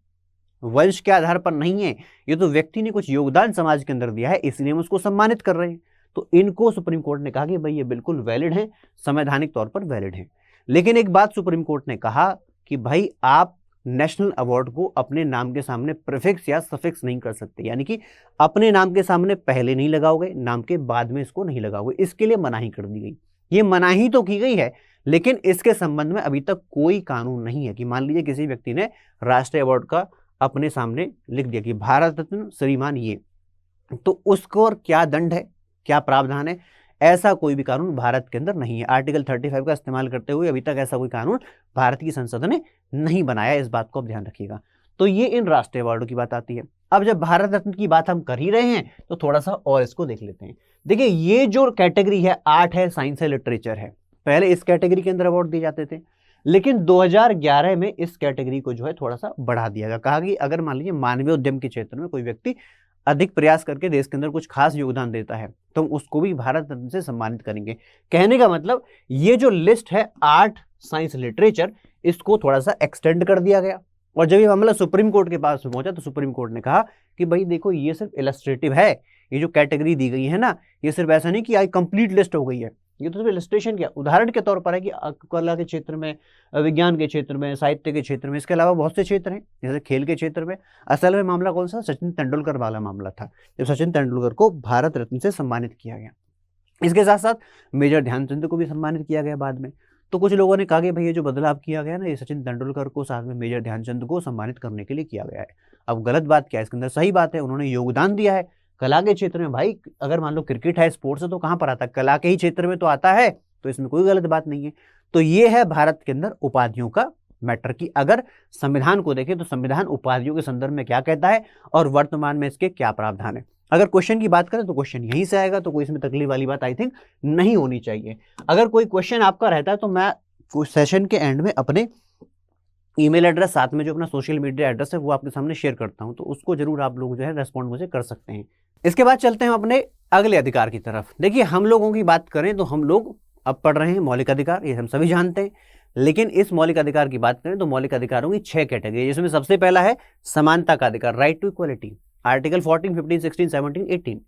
वंश के आधार पर नहीं है, ये तो व्यक्ति ने कुछ योगदान समाज के अंदर दिया है, इसलिए हम उसको सम्मानित कर रहे हैं। तो इनको सुप्रीम कोर्ट ने कहा कि भाई ये बिल्कुल वैलिड है, संवैधानिक तौर पर वैलिड है। लेकिन एक बात सुप्रीम कोर्ट ने कहा कि भाई आप नेशनल अवार्ड को अपने नाम के सामने प्रीफिक्स या सफिक्स नहीं कर सकते, यानी कि अपने नाम के सामने पहले नहीं लगाओगे, नाम के बाद में इसको नहीं लगाओगे, इसके लिए मनाही कर दी गई। ये मनाही तो की गई है, लेकिन इसके संबंध में अभी तक कोई कानून नहीं है कि मान लीजिए किसी व्यक्ति ने राष्ट्रीय अवार्ड का अपने सामने लिख दिया कि भारत रत्न श्रीमान ये, तो उसको और क्या दंड है, क्या प्रावधान है, ऐसा कोई भी कानून भारत के अंदर नहीं है। आर्टिकल 35 का इस्तेमाल करते हुए अभी तक ऐसा कोई कानून भारत की संसद ने नहीं बनाया, इस बात को आप ध्यान रखिएगा। तो ये इन राष्ट्रीय अवार्डों की बात आती है। अब जब भारत रत्न की बात हम कर ही रहे हैं तो थोड़ा सा और इसको देख लेते हैं। देखिए, ये जो कैटेगरी है, आर्ट है, साइंस है, लिटरेचर है, पहले इस कैटेगरी के अंदर अवार्ड दिए जाते थे, लेकिन 2011 में इस कैटेगरी को जो है थोड़ा सा बढ़ा दिया गया। कहा कि अगर मान लीजिए मानवीय उद्यम के क्षेत्र में कोई व्यक्ति अधिक प्रयास करके देश के अंदर कुछ खास योगदान देता है तो उसको भी भारत रत्न से सम्मानित करेंगे। कहने का मतलब ये जो लिस्ट है आर्ट साइंस लिटरेचर, इसको थोड़ा सा एक्सटेंड कर दिया गया। और जब ये मामला सुप्रीम कोर्ट के पास पहुंचा तो सुप्रीम कोर्ट ने कहा कि भाई देखो ये सिर्फ इलस्ट्रेटिव है, ये जो कैटेगरी दी गई है ना, ये सिर्फ ऐसा नहीं कि आई कंप्लीट लिस्ट हो गई है, ये तो सिर्फ इलस्ट्रेशन क्या उदाहरण के तौर पर है कि कला के क्षेत्र में, विज्ञान के क्षेत्र में, साहित्य के क्षेत्र में, इसके अलावा बहुत से क्षेत्र हैं जैसे खेल के क्षेत्र में। असल में मामला कौन सा, सचिन तेंदुलकर वाला मामला था, जब सचिन तेंदुलकर को भारत रत्न से सम्मानित किया गया। इसके साथ साथ मेजर ध्यानचंद को भी सम्मानित किया गया बाद में। तो कुछ लोगों ने कहा कि भाई ये जो बदलाव किया गया ना, ये सचिन तेंदुलकर को साथ में मेजर ध्यानचंद को सम्मानित करने के लिए किया गया है। अब गलत बात क्या है इसके अंदर, सही बात है, उन्होंने योगदान दिया है कला के क्षेत्र में। भाई अगर मान लो क्रिकेट है, स्पोर्ट्स है, तो कहाँ पर आता है, कला के ही क्षेत्र में तो आता है, तो इसमें कोई गलत बात नहीं है। तो ये है भारत के अंदर उपाधियों का मैटर की अगर संविधान को देखें तो संविधान उपाधियों के संदर्भ में क्या कहता है और वर्तमान में इसके क्या प्रावधान है। अगर क्वेश्चन की बात करें तो क्वेश्चन यहीं से आएगा, तो कोई इसमें तकलीफ वाली बात आई थिंक नहीं होनी चाहिए। अगर कोई क्वेश्चन आपका रहता है तो मैं सेशन के एंड में अपने ईमेल एड्रेस साथ में जो अपना सोशल मीडिया एड्रेस है वो आपके सामने शेयर करता हूं, तो उसको जरूर आप लोग जो है रेस्पॉन्ड मुझे कर सकते हैं। इसके बाद चलते हैं अपने अगले अधिकार की तरफ। देखिए हम लोगों की बात करें तो हम लोग अब पढ़ रहे हैं मौलिक अधिकार, ये हम सभी जानते हैं, लेकिन इस मौलिक अधिकार की बात करें तो मौलिक अधिकारों की 6 कैटेगरी, जिसमें सबसे पहला है समानता का अधिकार, राइट टू इक्वलिटी। आर्टिकल 14, 15, 16, 17, 18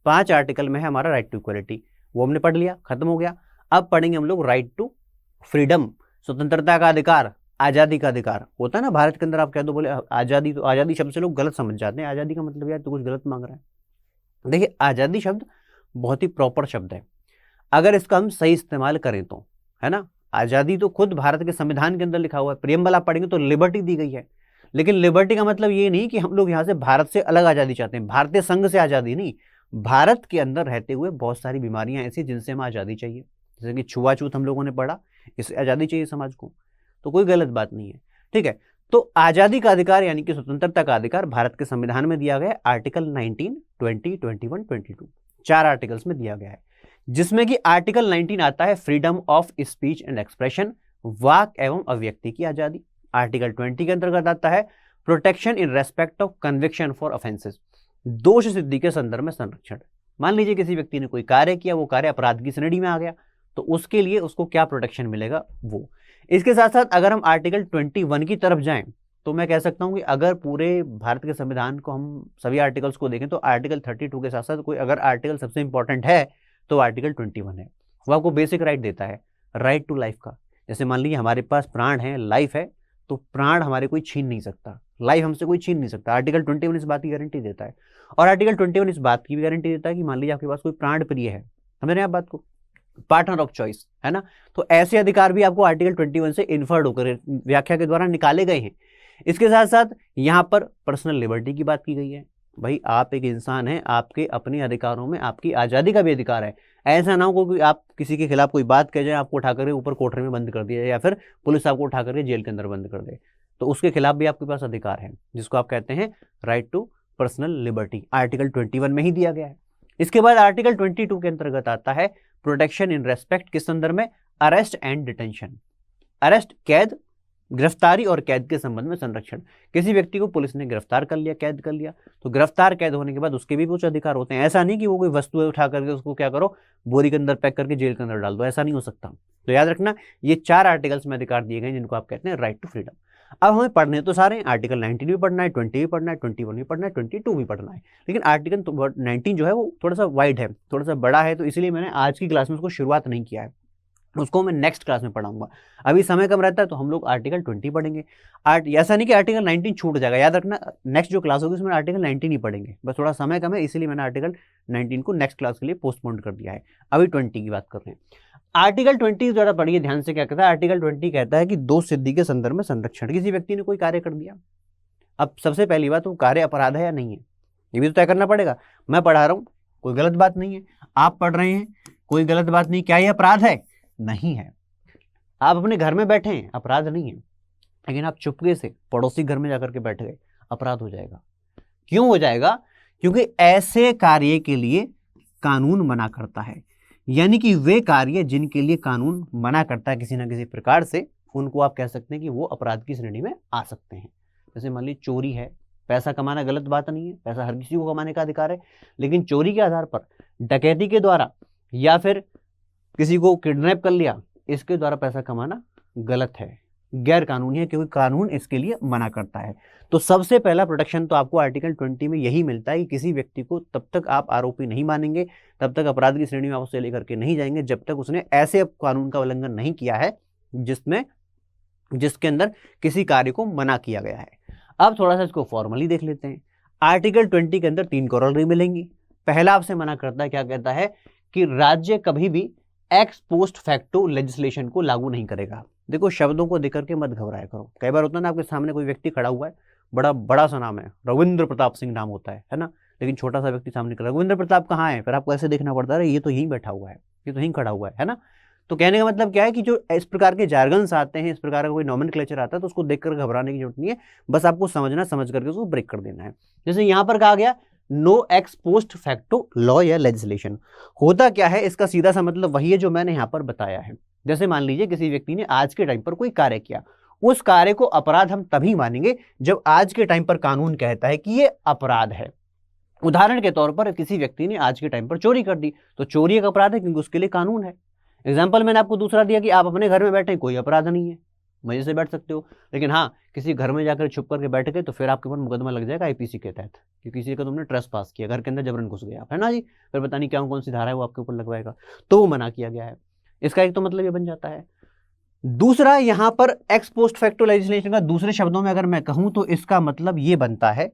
5 आर्टिकल में है हमारा राइट टू इक्वलिटी, वो हमने पढ़ लिया, खत्म हो गया। अब पढ़ेंगे हम लोग राइट टू फ्रीडम, स्वतंत्रता का अधिकार, आजादी का अधिकार। होता है ना भारत के अंदर, आप कह दो बोले आजादी, तो आजादी शब्द से लोग गलत समझ जाते हैं, आजादी का मतलब यार तो कुछ गलत मांग रहा है। देखिए आजादी शब्द बहुत ही प्रॉपर शब्द है, अगर इसका हम सही इस्तेमाल करें तो, है ना। आजादी तो खुद भारत के संविधान के अंदर लिखा हुआ है, प्रियम्बल आप पढ़ेंगे तो लिबर्टी दी गई है, लेकिन लिबर्टी का मतलब ये नहीं कि हम लोग यहाँ से भारत से अलग आजादी चाहते हैं, भारतीय संघ से आजादी नहीं, भारत के अंदर रहते हुए बहुत सारी बीमारियां ऐसी जिनसे हमें आजादी चाहिए, जैसे कि छुआछूत हम लोगों ने पढ़ा, इससे आजादी चाहिए समाज को, तो कोई गलत बात नहीं है, ठीक है। तो आजादी का अधिकार यानी कि स्वतंत्रता का अधिकार भारत के संविधान में दिया गया है, आर्टिकल 19, 20, 21, 22 4 आर्टिकल्स में दिया गया है, जिसमें कि आर्टिकल 19 आता है freedom of speech and expression, वाक एवं अभिव्यक्ति की आजादी। आर्टिकल 20 के अंतर्गत आता है protection in respect of conviction for offences, दोष सिद्धि के संदर्भ में संरक्षण। मान लीजिए किसी व्यक्ति ने कोई कार्य किया, वो कार्य अपराध की श्रेणी में आ गया, तो उसके लिए उसको क्या प्रोटेक्शन मिलेगा वो। इसके साथ साथ अगर हम आर्टिकल 21 की तरफ जाएं तो मैं कह सकता हूं कि अगर पूरे भारत के संविधान को हम सभी आर्टिकल्स को देखें तो आर्टिकल 32 के साथ साथ कोई अगर आर्टिकल सबसे इंपॉर्टेंट है तो आर्टिकल 21 है। वो आपको बेसिक राइट देता है, राइट टू लाइफ का। जैसे मान लीजिए हमारे पास प्राण है, लाइफ है, तो प्राण हमारे कोई छीन नहीं सकता, लाइफ हमसे कोई छीन नहीं सकता। आर्टिकल 21 इस बात की गारंटी देता है, और आर्टिकल 21 इस बात की भी गारंटी देता है कि मान लीजिए आपके पास कोई प्राण प्रिय है, समझ रहे हैं आप बात को, पार्टनर ऑफ चॉइस, है ना, तो ऐसे अधिकार भी आपको आर्टिकल 21 से इन्फर्ड होकर व्याख्या के द्वारा निकाले गए हैं। इसके साथ साथ यहाँ पर पर्सनल लिबर्टी की बात की गई है। भाई आप एक इंसान हैं, आपके अपने अधिकारों में आपकी आज़ादी का भी अधिकार है। ऐसा ना हो कि आप किसी के खिलाफ कोई बात कह जाए, आपको उठा करके ऊपर कोठरी में बंद कर दिया जाए, या फिर पुलिस आपको उठा करके जेल के अंदर बंद कर दे, तो उसके खिलाफ भी आपके पास अधिकार है, जिसको आप कहते हैं right to personal liberty, article 21 में ही दिया गया है। इसके बाद आर्टिकल 22 के अंतर्गत आता है प्रोटेक्शन इन रेस्पेक्ट किस संदर्भ में, अरेस्ट एंड डिटेंशन, अरेस्ट कैद, गिरफ्तारी और कैद के संबंध में संरक्षण। किसी व्यक्ति को पुलिस ने गिरफ्तार कर लिया, कैद कर लिया, तो गिरफ्तार कैद होने के बाद उसके भी कुछ अधिकार होते हैं। ऐसा नहीं कि वो कोई वस्तु उठा करके उसको क्या करो, बोरी के अंदर पैक करके जेल के अंदर डाल दो, ऐसा नहीं हो सकता। तो याद रखना ये 4 आर्टिकल्स में अधिकार दिए गए जिनको आप कहते हैं राइट टू फ्रीडम। अब हमें पढ़ने तो सारे आर्टिकल 19 भी पढ़ना है, 20 भी पढ़ना है, 21 भी पढ़ना है, 22 भी पढ़ना है, लेकिन आर्टिकल 19 जो है वो थोड़ा सा वाइड है, थोड़ा सा बड़ा है, तो इसलिए मैंने आज की क्लास में उसको शुरुआत नहीं किया है, उसको मैं नेक्स्ट क्लास में पढ़ाऊंगा। अभी समय कम रहता है तो हम लोग आर्टिकल 20 पढ़ेंगे। ऐसा नहीं कि आर्टिकल 19 छूट जाएगा, याद रखना नेक्स्ट जो क्लास होगी उसमें आर्टिकल 19 ही पढ़ेंगे, बस थोड़ा समय कम है इसलिए मैंने आर्टिकल 19 को नेक्स्ट क्लास के लिए पोस्टपोन कर दिया है। अभी 20 की बात कर रहे हैं। आर्टिकल 20 ज़्यादा पढ़िए ध्यान से, क्या कहता है आर्टिकल 20 कहता है कि दोष सिद्धि के संदर्भ में संरक्षण। किसी व्यक्ति ने कोई कार्य कर दिया, अब सबसे पहली बात वो कार्य अपराध है या नहीं है ये भी तो तय करना पड़ेगा। मैं पढ़ा रहा हूँ, कोई गलत बात नहीं है, आप पढ़ रहे हैं, कोई गलत बात नहीं, क्या ये अपराध है? नहीं है। आप अपने घर में बैठे हैं, अपराध नहीं है, लेकिन आप चुपके से पड़ोसी घर में जाकर के बैठ गए, अपराध हो जाएगा। क्यों हो जाएगा? क्योंकि ऐसे कार्य के लिए कानून मना करता है, यानी कि वे कार्य जिनके लिए कानून मना करता है किसी ना किसी प्रकार से, उनको आप कह सकते हैं कि वो अपराध की श्रेणी में आ सकते हैं। जैसे मान लीजिए चोरी है, पैसा कमाना गलत बात नहीं है, पैसा हर किसी को कमाने का अधिकार है, लेकिन चोरी के आधार पर, डकैती के द्वारा या फिर किसी को किडनैप कर लिया, इसके द्वारा पैसा कमाना गलत है, गैर कानूनी है, क्योंकि कानून इसके लिए मना करता है। तो सबसे पहला प्रोटेक्शन तो आपको आर्टिकल 20 में यही मिलता है कि किसी व्यक्ति को तब तक आप आरोपी नहीं मानेंगे, तब तक अपराध की श्रेणी में आप उसे लेकर के नहीं जाएंगे जब तक उसने ऐसे कानून का उल्लंघन नहीं किया है जिसके अंदर किसी कार्य को मना किया गया है। अब थोड़ा सा इसको फॉर्मली देख लेते हैं। आर्टिकल 20 के अंदर 3 कॉरोलरी मिलेंगी। पहला आपसे मना करता है, क्या कहता है कि राज्य कभी भी एक्स पोस्ट फैक्टो लेजिस्लेशन को लागू नहीं करेगा। देखो, शब्दों को देख करके मत घबराया करो। कई बार होता है ना, आपके सामने कोई व्यक्ति खड़ा हुआ है, बड़ा सा नाम है, रविंद्र प्रताप सिंह नाम होता है ना, लेकिन छोटा सा व्यक्ति सामने खड़ा, रविंद्र प्रताप कहाँ है, फिर आपको ऐसे देखना पड़ता है, ये तो यहीं बैठा हुआ है, ये तो यहीं खड़ा हुआ है ना। तो कहने का मतलब क्या है कि जो इस प्रकार के जार्गन्स आते हैं, इस प्रकार का कोई नॉमेनक्लेचर आता है, तो उसको देखकर घबराने की जरूरत नहीं है, बस आपको समझ करके उसको ब्रेक कर देना है। जैसे यहाँ पर कहा गया no ex post facto law या लेजिस्लेशन, होता क्या है, इसका सीधा सा मतलब वही है जो मैंने यहाँ पर बताया है। जैसे मान लीजिए किसी व्यक्ति ने आज के टाइम पर कोई कार्य किया, उस कार्य को अपराध हम तभी मानेंगे जब आज के टाइम पर कानून कहता है कि ये अपराध है। उदाहरण के तौर पर किसी व्यक्ति ने आज के टाइम पर चोरी कर दी, तो चोरी एक अपराध है क्योंकि उसके लिए कानून है। एग्जाम्पल मैंने आपको दूसरा दिया कि आप अपने घर में बैठे, कोई अपराध नहीं है, मजे से बैठ सकते हो, लेकिन हाँ किसी घर में जाकर छुप करके बैठ गए तो फिर आपके ऊपर मुकदमा लग जाएगा आईपीसी के तहत, क्योंकि किसी का तुमने ट्रेस पास किया, घर के अंदर जबरन घुस गया, है ना जी, फिर पता नहीं क्या कौन सी धारा है वो आपके ऊपर लगवाएगा, तो वो मना किया गया है। इसका एक तो मतलब ये बन जाता है। दूसरा, यहां पर एक्स पोस्ट फैक्टो लेजिस्लेशन का दूसरे शब्दों में अगर मैं कहूं तो इसका मतलब ये बनता है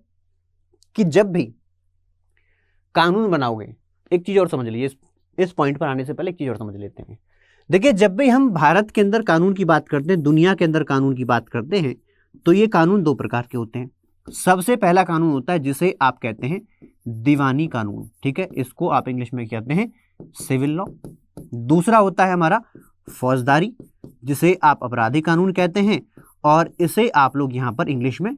कि जब भी कानून बनाओगे, एक चीज और समझ लीजिए, इस पॉइंट पर आने से पहले एक चीज और समझ लेते हैं। देखिए, जब भी हम भारत के अंदर कानून की बात करते हैं, दुनिया के अंदर कानून की बात करते हैं, तो ये कानून 2 प्रकार के होते हैं। सबसे पहला कानून होता है जिसे आप कहते हैं दीवानी कानून, ठीक है, इसको आप इंग्लिश में कहते हैं सिविल लॉ। दूसरा होता है हमारा फौजदारी, जिसे आप अपराधी कानून कहते हैं, और इसे आप लोग यहां पर इंग्लिश में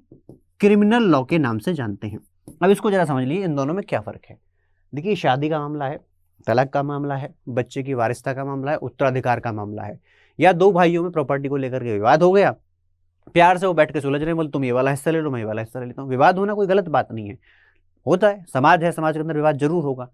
क्रिमिनल लॉ के नाम से जानते हैं। अब इसको जरा समझ लीजिए, इन दोनों में क्या फर्क है। देखिए, शादी का मामला है, तलाक का मामला है, बच्चे की वारिसता का मामला है, उत्तराधिकार का मामला है, या 2 भाइयों में प्रॉपर्टी को लेकर के विवाद हो गया, प्यार से वो बैठ के सुलझ रहे हैं, बोले तुम ये वाला हिस्सा ले लो, मैं ये वाला हिस्सा ले लेता हूँ। विवाद होना कोई गलत बात नहीं है, होता है, समाज है, समाज के अंदर विवाद जरूर होगा।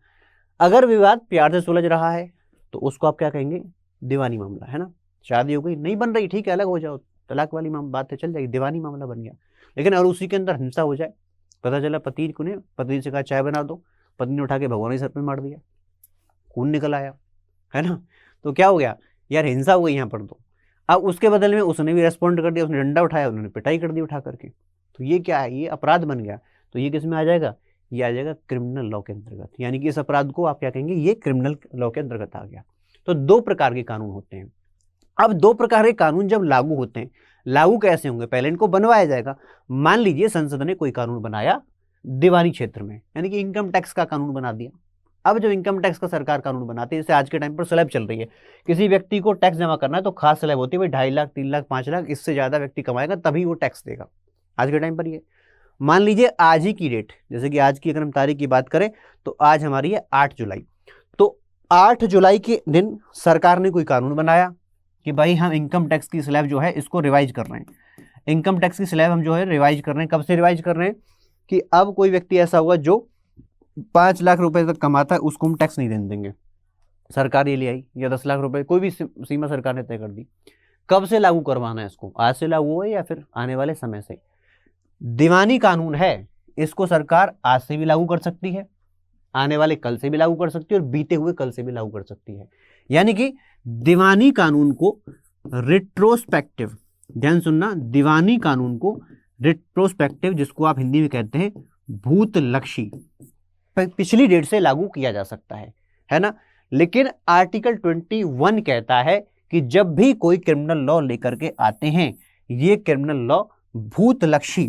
अगर विवाद प्यार से सुलझ रहा है तो उसको आप क्या कहेंगे, दीवानी मामला, है ना। शादी हो गई, नहीं बन रही, ठीक है, अलग हो जाओ, तलाक वाली बात है, चल जाएगी, दीवानी मामला बन गया। लेकिन अगर उसी के अंदर हिंसा हो जाए, पता चला पति ने पत्नी से कहा चाय बना दो, पत्नी ने उठा के भगवान के सर पे मार दिया, खून निकल आया, है ना, तो क्या हो गया यार, हिंसा हो गई यहाँ पर। तो अब उसके बदले में उसने भी रेस्पॉन्ड कर दिया, उसने डंडा उठाया, उन्होंने पिटाई कर दी उठा करके, तो ये क्या है, ये अपराध बन गया। तो ये किस में आ जाएगा, ये आ जाएगा क्रिमिनल लॉ के अंतर्गत, यानी कि इस अपराध को आप क्या कहेंगे, ये क्रिमिनल लॉ के अंतर्गत आ गया। तो 2 प्रकार के कानून होते हैं। अब 2 प्रकार के कानून जब लागू होते हैं, लागू कैसे होंगे, पहले इनको बनवाया जाएगा। मान लीजिए संसद ने कोई कानून बनाया दीवानी क्षेत्र में, यानी कि इनकम टैक्स का कानून बना दिया। अब जब इनकम टैक्स का सरकार कानून बनाती है, जैसे आज के टाइम पर स्लैब चल रही है, किसी व्यक्ति को टैक्स जमा करना है तो खास स्लैब होती है, भाई 2.5 लाख 3 लाख 5 लाख, इससे ज्यादा व्यक्ति कमाएगा तभी वो टैक्स देगा आज के टाइम पर। ये मान लीजिए आज ही की डेट, जैसे कि आज की अगर हम तारीख की बात करें तो आज हमारी है 8 जुलाई, तो 8 जुलाई के दिन सरकार ने कोई कानून बनाया कि भाई हम इनकम टैक्स की स्लैब जो है इसको रिवाइज कर रहे हैं। इनकम टैक्स की स्लैब हम जो है रिवाइज कर रहे हैं। कब से रिवाइज कर रहे हैं कि अब कोई व्यक्ति ऐसा होगा जो 5 लाख रुपए तक कमाता है, उसको हम टैक्स नहीं देने देंगे, सरकार ये ले आई, या 10 लाख रुपए, कोई भी सीमा सरकार ने तय कर दी। कब से लागू करवाना है इसको, आज से लागू है या फिर आने वाले समय से। दीवानी कानून है, इसको सरकार आज से भी लागू कर सकती है, आने वाले कल से भी लागू कर सकती है, और बीते हुए कल से भी लागू कर सकती है। यानी कि दीवानी कानून को रिट्रोस्पेक्टिव, ध्यान सुनना, दीवानी कानून को रिट्रोस्पेक्टिव, जिसको आप हिंदी में कहते हैं भूतलक्षी, पिछली डेट से लागू किया जा सकता है ना। लेकिन आर्टिकल 21 कहता है कि जब भी कोई क्रिमिनल लॉ लेकर के आते हैं, ये क्रिमिनल लॉ भूतलक्षी,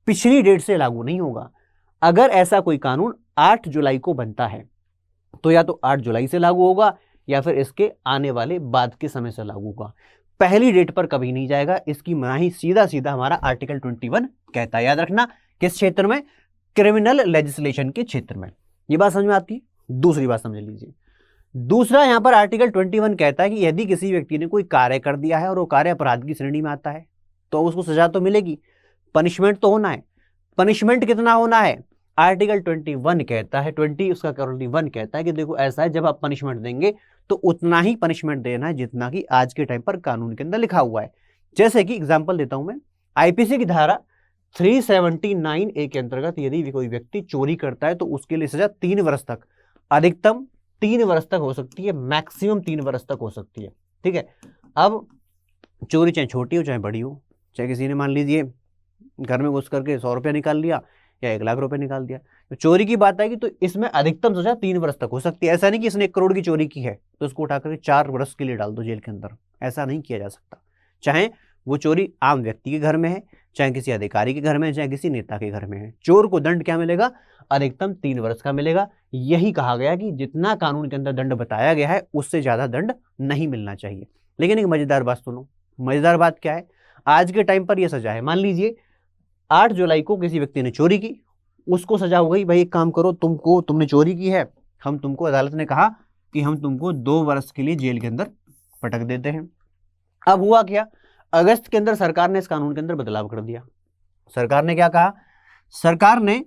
पिछली डेट से लागू नहीं होगा। अगर ऐसा कोई कानून 8 जुलाई को बनता है तो या तो 8 जुलाई से लागू होगा या फिर इसके आने वाले बाद के समय से लागू होगा, पहली डेट पर कभी नहीं जाएगा। इसकी मनाही सीधा सीधा हमारा आर्टिकल 21 कहता है। याद रखना, किस क्षेत्र में, क्रिमिनल लेजिस्लेशन के क्षेत्र में। ये बात समझ में आती है। दूसरी बात समझ लीजिए, दूसरा यहाँ पर आर्टिकल 21 कहता है कि यदि किसी व्यक्ति ने कोई कार्य कर दिया है और वो कार्य अपराध की श्रेणी में आता है तो उसको सजा तो मिलेगी, पनिशमेंट तो होना है। पनिशमेंट कितना होना है? आर्टिकल 21 कहता है, 20 उसका 21 कहता है कि देखो ऐसा है, जब आप पनिशमेंट देंगे तो उतना ही पनिशमेंट देना है जितना कि आज के टाइम पर कानून के अंदर लिखा हुआ है। जैसे कि एग्जांपल देता हूं मैं, आईपीसी की धारा 379A के अंतर्गत यदि कोई व्यक्ति चोरी करता है तो उसके लिए सजा 3 वर्ष तक, अधिकतम 3 वर्ष तक हो सकती है, मैक्सिमम 3 वर्ष तक हो सकती है। ठीक है, अब चोरी चाहे छोटी हो चाहे बड़ी हो, चाहे किसी ने मान लीजिए घर में घुस करके 100 रुपया निकाल लिया या 1 लाख रुपए निकाल दिया, तो चोरी की बात आएगी तो इसमें अधिकतम सजा 3 वर्ष तक हो सकती है। ऐसा नहीं कि इसने 1 करोड़ की चोरी की है तो उसको उठा करके 4 वर्ष के लिए डाल दो जेल के अंदर, ऐसा नहीं किया जा सकता। चाहे वो चोरी आम व्यक्ति के घर में है, चाहे किसी अधिकारी के घर में है, चाहे किसी नेता के घर में है, चोर को दंड क्या मिलेगा? अधिकतम 3 वर्ष का मिलेगा। यही कहा गया कि जितना कानून के अंदर दंड बताया गया है उससे ज्यादा दंड नहीं मिलना चाहिए। लेकिन एक मजेदार बात सुनो, मजेदार बात क्या है, आज के टाइम पर यह सजा है। मान लीजिए 8 जुलाई को किसी व्यक्ति ने चोरी की, उसको सजा हो गई, भाई एक काम करो, तुमने चोरी की है, हम तुमको, अदालत ने कहा कि हम तुमको 2 वर्ष के लिए जेल के अंदर पटक देते हैं। अब हुआ क्या, अगस्त के अंदर सरकार ने इस कानून के अंदर बदलाव कर दिया। सरकार ने क्या कहा, सरकार ने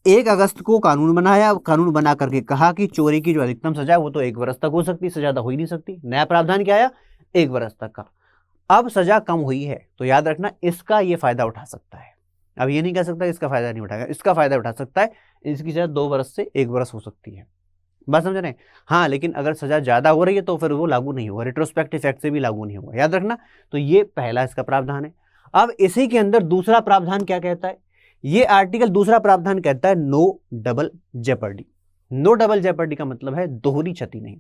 1 अगस्त को कानून बनाया, कानून बना करके कहा कि चोरी की जो अधिकतम सजा है वो तो 1 वर्ष तक हो सकती है, इससे ज्यादा हो ही नहीं सकती। नया प्रावधान क्या आया? 1 वर्ष तक का। अब सजा कम हुई है तो याद रखना इसका ये फायदा उठा सकता है। अब ये नहीं कह सकता इसका फायदा नहीं उठाएगा, इसका फायदा उठा सकता है। इसकी सजा 2 वर्ष से 1 वर्ष हो सकती है, बात समझ रहे हैं? हाँ, लेकिन अगर सजा ज्यादा हो रही है तो फिर वो लागू नहीं होगा, रिट्रोस्पेक्टिव इफेक्ट से भी लागू नहीं होगा, याद रखना। तो ये पहला इसका प्रावधान है। अब इसी के अंदर दूसरा प्रावधान क्या कहता है, ये आर्टिकल दूसरा प्रावधान कहता है no double jeopardy. No double jeopardy का मतलब है दोहरी क्षति नहीं।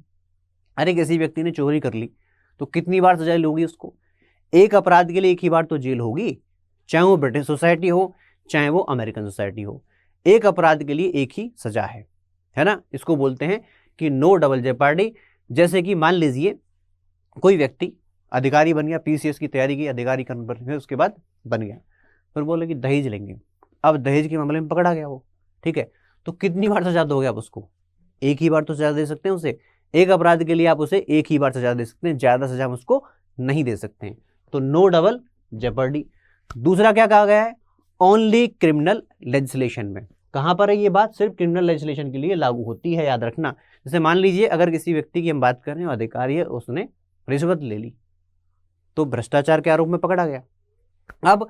अरे किसी व्यक्ति ने चोरी कर ली तो कितनी बार सजा होगी उसको? एक अपराध के लिए 1 ही बार तो जेल होगी, चाहे वो ब्रिटिश सोसाइटी हो चाहे वो अमेरिकन सोसाइटी हो, एक अपराध के लिए 1 ही सजा है ना। इसको बोलते हैं कि नो डबल जेपर्डी। जैसे कि मान लीजिए कोई व्यक्ति अधिकारी बन गया, पीसीएस की तैयारी की, अधिकारी बन, उसके बाद बन गया, फिर बोले कि दहेज लेंगे। अब दहेज के मामले में पकड़ा गया वो, ठीक है, तो कितनी बार सजा दोगे आप उसको? 1 ही बार तो सजा दे सकते हैं उसे, एक अपराध के लिए आप उसे 1 ही बार सजा दे सकते हैं, ज्यादा सजा हम उसको नहीं दे सकते हैं। तो नो डबल जेपर्डी। दूसरा क्या कहा गया है, ओनली क्रिमिनल लेजिस्लेशन में। कहां पर है ये बात? सिर्फ क्रिमिनल लेजिस्लेशन के लिए लागू होती है, याद रखना। जैसे मान लीजिए अगर किसी व्यक्ति की हम बात कर रहे हैं, अधिकारी है, उसने रिश्वत ले ली तो भ्रष्टाचार के आरोप में पकड़ा गया। अब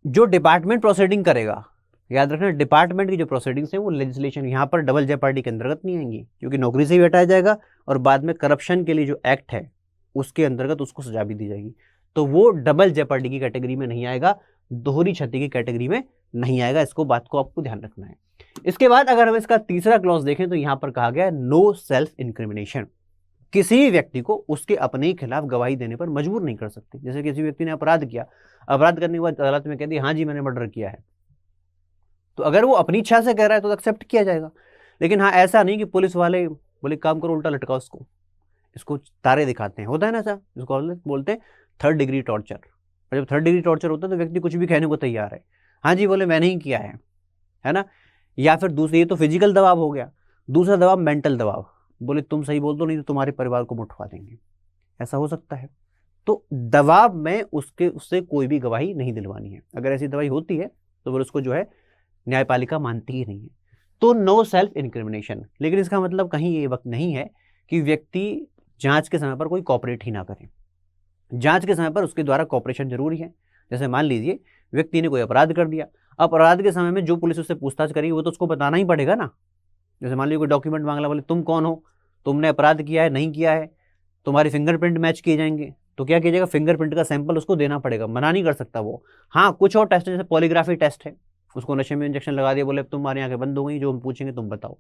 जो डिपार्टमेंट प्रोसीडिंग करेगा, याद रखना डिपार्टमेंट की जो प्रोसीडिंग्स है वो लेजिस्लेशन, यहां पर डबल जेपर्डी के अंतर्गत नहीं आएंगी, क्योंकि नौकरी से भी हटाया जाएगा और बाद में करप्शन के लिए जो एक्ट है उसके अंतर्गत उसको सजा भी दी जाएगी। तो वो डबल जेपर्डी की कैटेगरी में नहीं आएगा, दोहरी क्षति की कैटेगरी में नहीं आएगा। इसको बात को आपको ध्यान रखना है। इसके बाद अगर हम इसका तीसरा क्लॉज देखें तो यहां पर कहा गया है नो सेल्फ इंक्रिमिनेशन। किसी व्यक्ति को उसके अपने ही खिलाफ गवाही देने पर मजबूर नहीं कर सकते। जैसे किसी व्यक्ति ने अपराध किया, अपराध करने के बाद अदालत में कह दिया हाँ जी मैंने मर्डर किया है, तो अगर वो अपनी इच्छा से कह रहा है तो एक्सेप्ट किया जाएगा। लेकिन हाँ, ऐसा नहीं कि पुलिस वाले बोले काम करो उल्टा लटकाओ इसको तारे दिखाते हैं, होता है ना ऐसा, इसको बोलते हैं 3rd डिग्री टॉर्चर। और जब 3rd डिग्री टॉर्चर होता है तो व्यक्ति कुछ भी कहने को तैयार है, हाँ जी बोले मैंने ही किया है ना। या फिर दूसरी, ये तो फिजिकल दबाव हो गया, दूसरा दबाव मेंटल दबाव, बोले तुम सही बोल दो नहीं तो तुम्हारे परिवार को मुठवा देंगे, ऐसा हो सकता है। तो दबाव में उससे कोई भी गवाही नहीं दिलवानी है। अगर ऐसी दवाई होती है तो फिर उसको जो है न्यायपालिका मानती ही नहीं है। तो नो सेल्फ इंक्रिमिनेशन। लेकिन इसका मतलब कहीं ये वक्त नहीं है कि व्यक्ति जांच के समय पर कोई कॉपरेट ही ना करे। जांच के समय पर उसके द्वारा कॉपरेशन जरूरी है। जैसे मान लीजिए व्यक्ति ने कोई अपराध कर दिया, अपराध के समय में जो पुलिस उससे पूछताछ करेगी वो तो उसको बताना ही पड़ेगा ना। जैसे मान लीजिए कोई डॉक्यूमेंट मांगला, बोले तुम कौन हो, तुमने अपराध किया है नहीं किया है, तुम्हारी फिंगरप्रिंट मैच किए जाएंगे, तो क्या किया जाएगा, फिंगरप्रिंट का सैंपल उसको देना पड़ेगा, मना नहीं कर सकता वो। हाँ, कुछ और टेस्ट है, जैसे पॉलीग्राफी टेस्ट है, उसको नशे में इंजेक्शन लगा दिया, बोले तुम्हारी आंखें बंद हो गई, जो हम पूछेंगे तुम बताओ।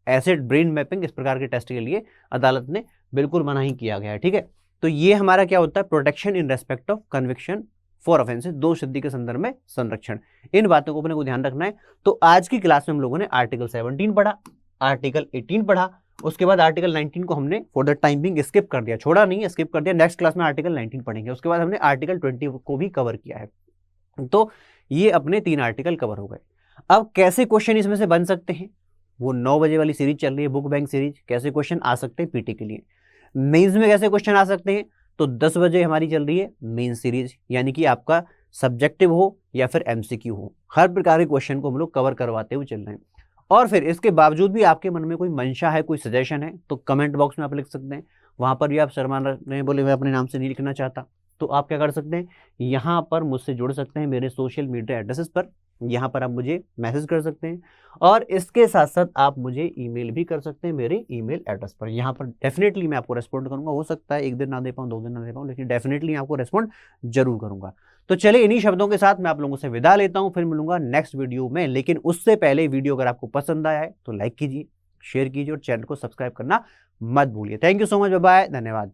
एसिड ब्रेन मैपिंग, इस प्रकार के टेस्ट के लिए अदालत ने बिल्कुल मना ही किया गया है, ठीक है। तो ये हमारा क्या होता है, protection in respect of conviction for offences, दोषसिद्धि के संदर्भ में संरक्षण। इन बातों को अपने को ध्यान रखना है। तो आज की क्लास में हम लोगों ने आर्टिकल 17 पढ़ा, आर्टिकल 18 पढ़ा, उसके बाद आर्टिकल 19 को हमने for the time being skip कर दिया, छोड़ा नहीं, स्किप कर दिया। नेक्स्ट क्लास में आर्टिकल 19 पढ़ेंगे। उसके बाद हमने आर्टिकल 20 को भी कवर किया है। तो ये अपने 3 आर्टिकल कवर हो गए। अब कैसे क्वेश्चन इसमें से बन सकते हैं, वो 9 बजे वाली सीरीज चल रही है, बुक बैंक सीरीज, कैसे क्वेश्चन आ सकते हैं पीटी के लिए। मेंस में कैसे क्वेश्चन आ सकते हैं, तो 10 बजे हमारी चल रही है मेन सीरीज, यानी कि आपका सब्जेक्टिव हो या फिर एमसीक्यू हो, हर प्रकार के क्वेश्चन को हम लोग कवर करवाते हुए चल रहे हैं। और फिर इसके बावजूद भी आपके मन में कोई मंशा है, कोई सजेशन है, तो कमेंट बॉक्स में आप लिख सकते हैं। वहां पर भी आप शर्मा नहीं बोले मैं अपने नाम से नहीं लिखना चाहता, तो आप क्या कर सकते हैं, यहाँ पर मुझसे जुड़ सकते हैं मेरे सोशल मीडिया एड्रेसेस पर, यहाँ पर आप मुझे मैसेज कर सकते हैं। और इसके साथ साथ आप मुझे ईमेल भी कर सकते हैं मेरे ईमेल एड्रेस पर, यहाँ पर डेफिनेटली मैं आपको रेस्पॉन्ड करूंगा। हो सकता है एक दिन ना दे पाऊँ, 2 दिन ना दे पाऊँ, लेकिन डेफिनेटली आपको रेस्पॉन्ड जरूर करूंगा। तो चलिए इन्हीं शब्दों के साथ मैं आप लोगों से विदा लेता हूं, फिर मिलूंगा नेक्स्ट वीडियो में। लेकिन उससे पहले वीडियो अगर आपको पसंद आया है तो लाइक कीजिए, शेयर कीजिए और चैनल को सब्सक्राइब करना मत भूलिए। Thank you so much, bye bye, धन्यवाद।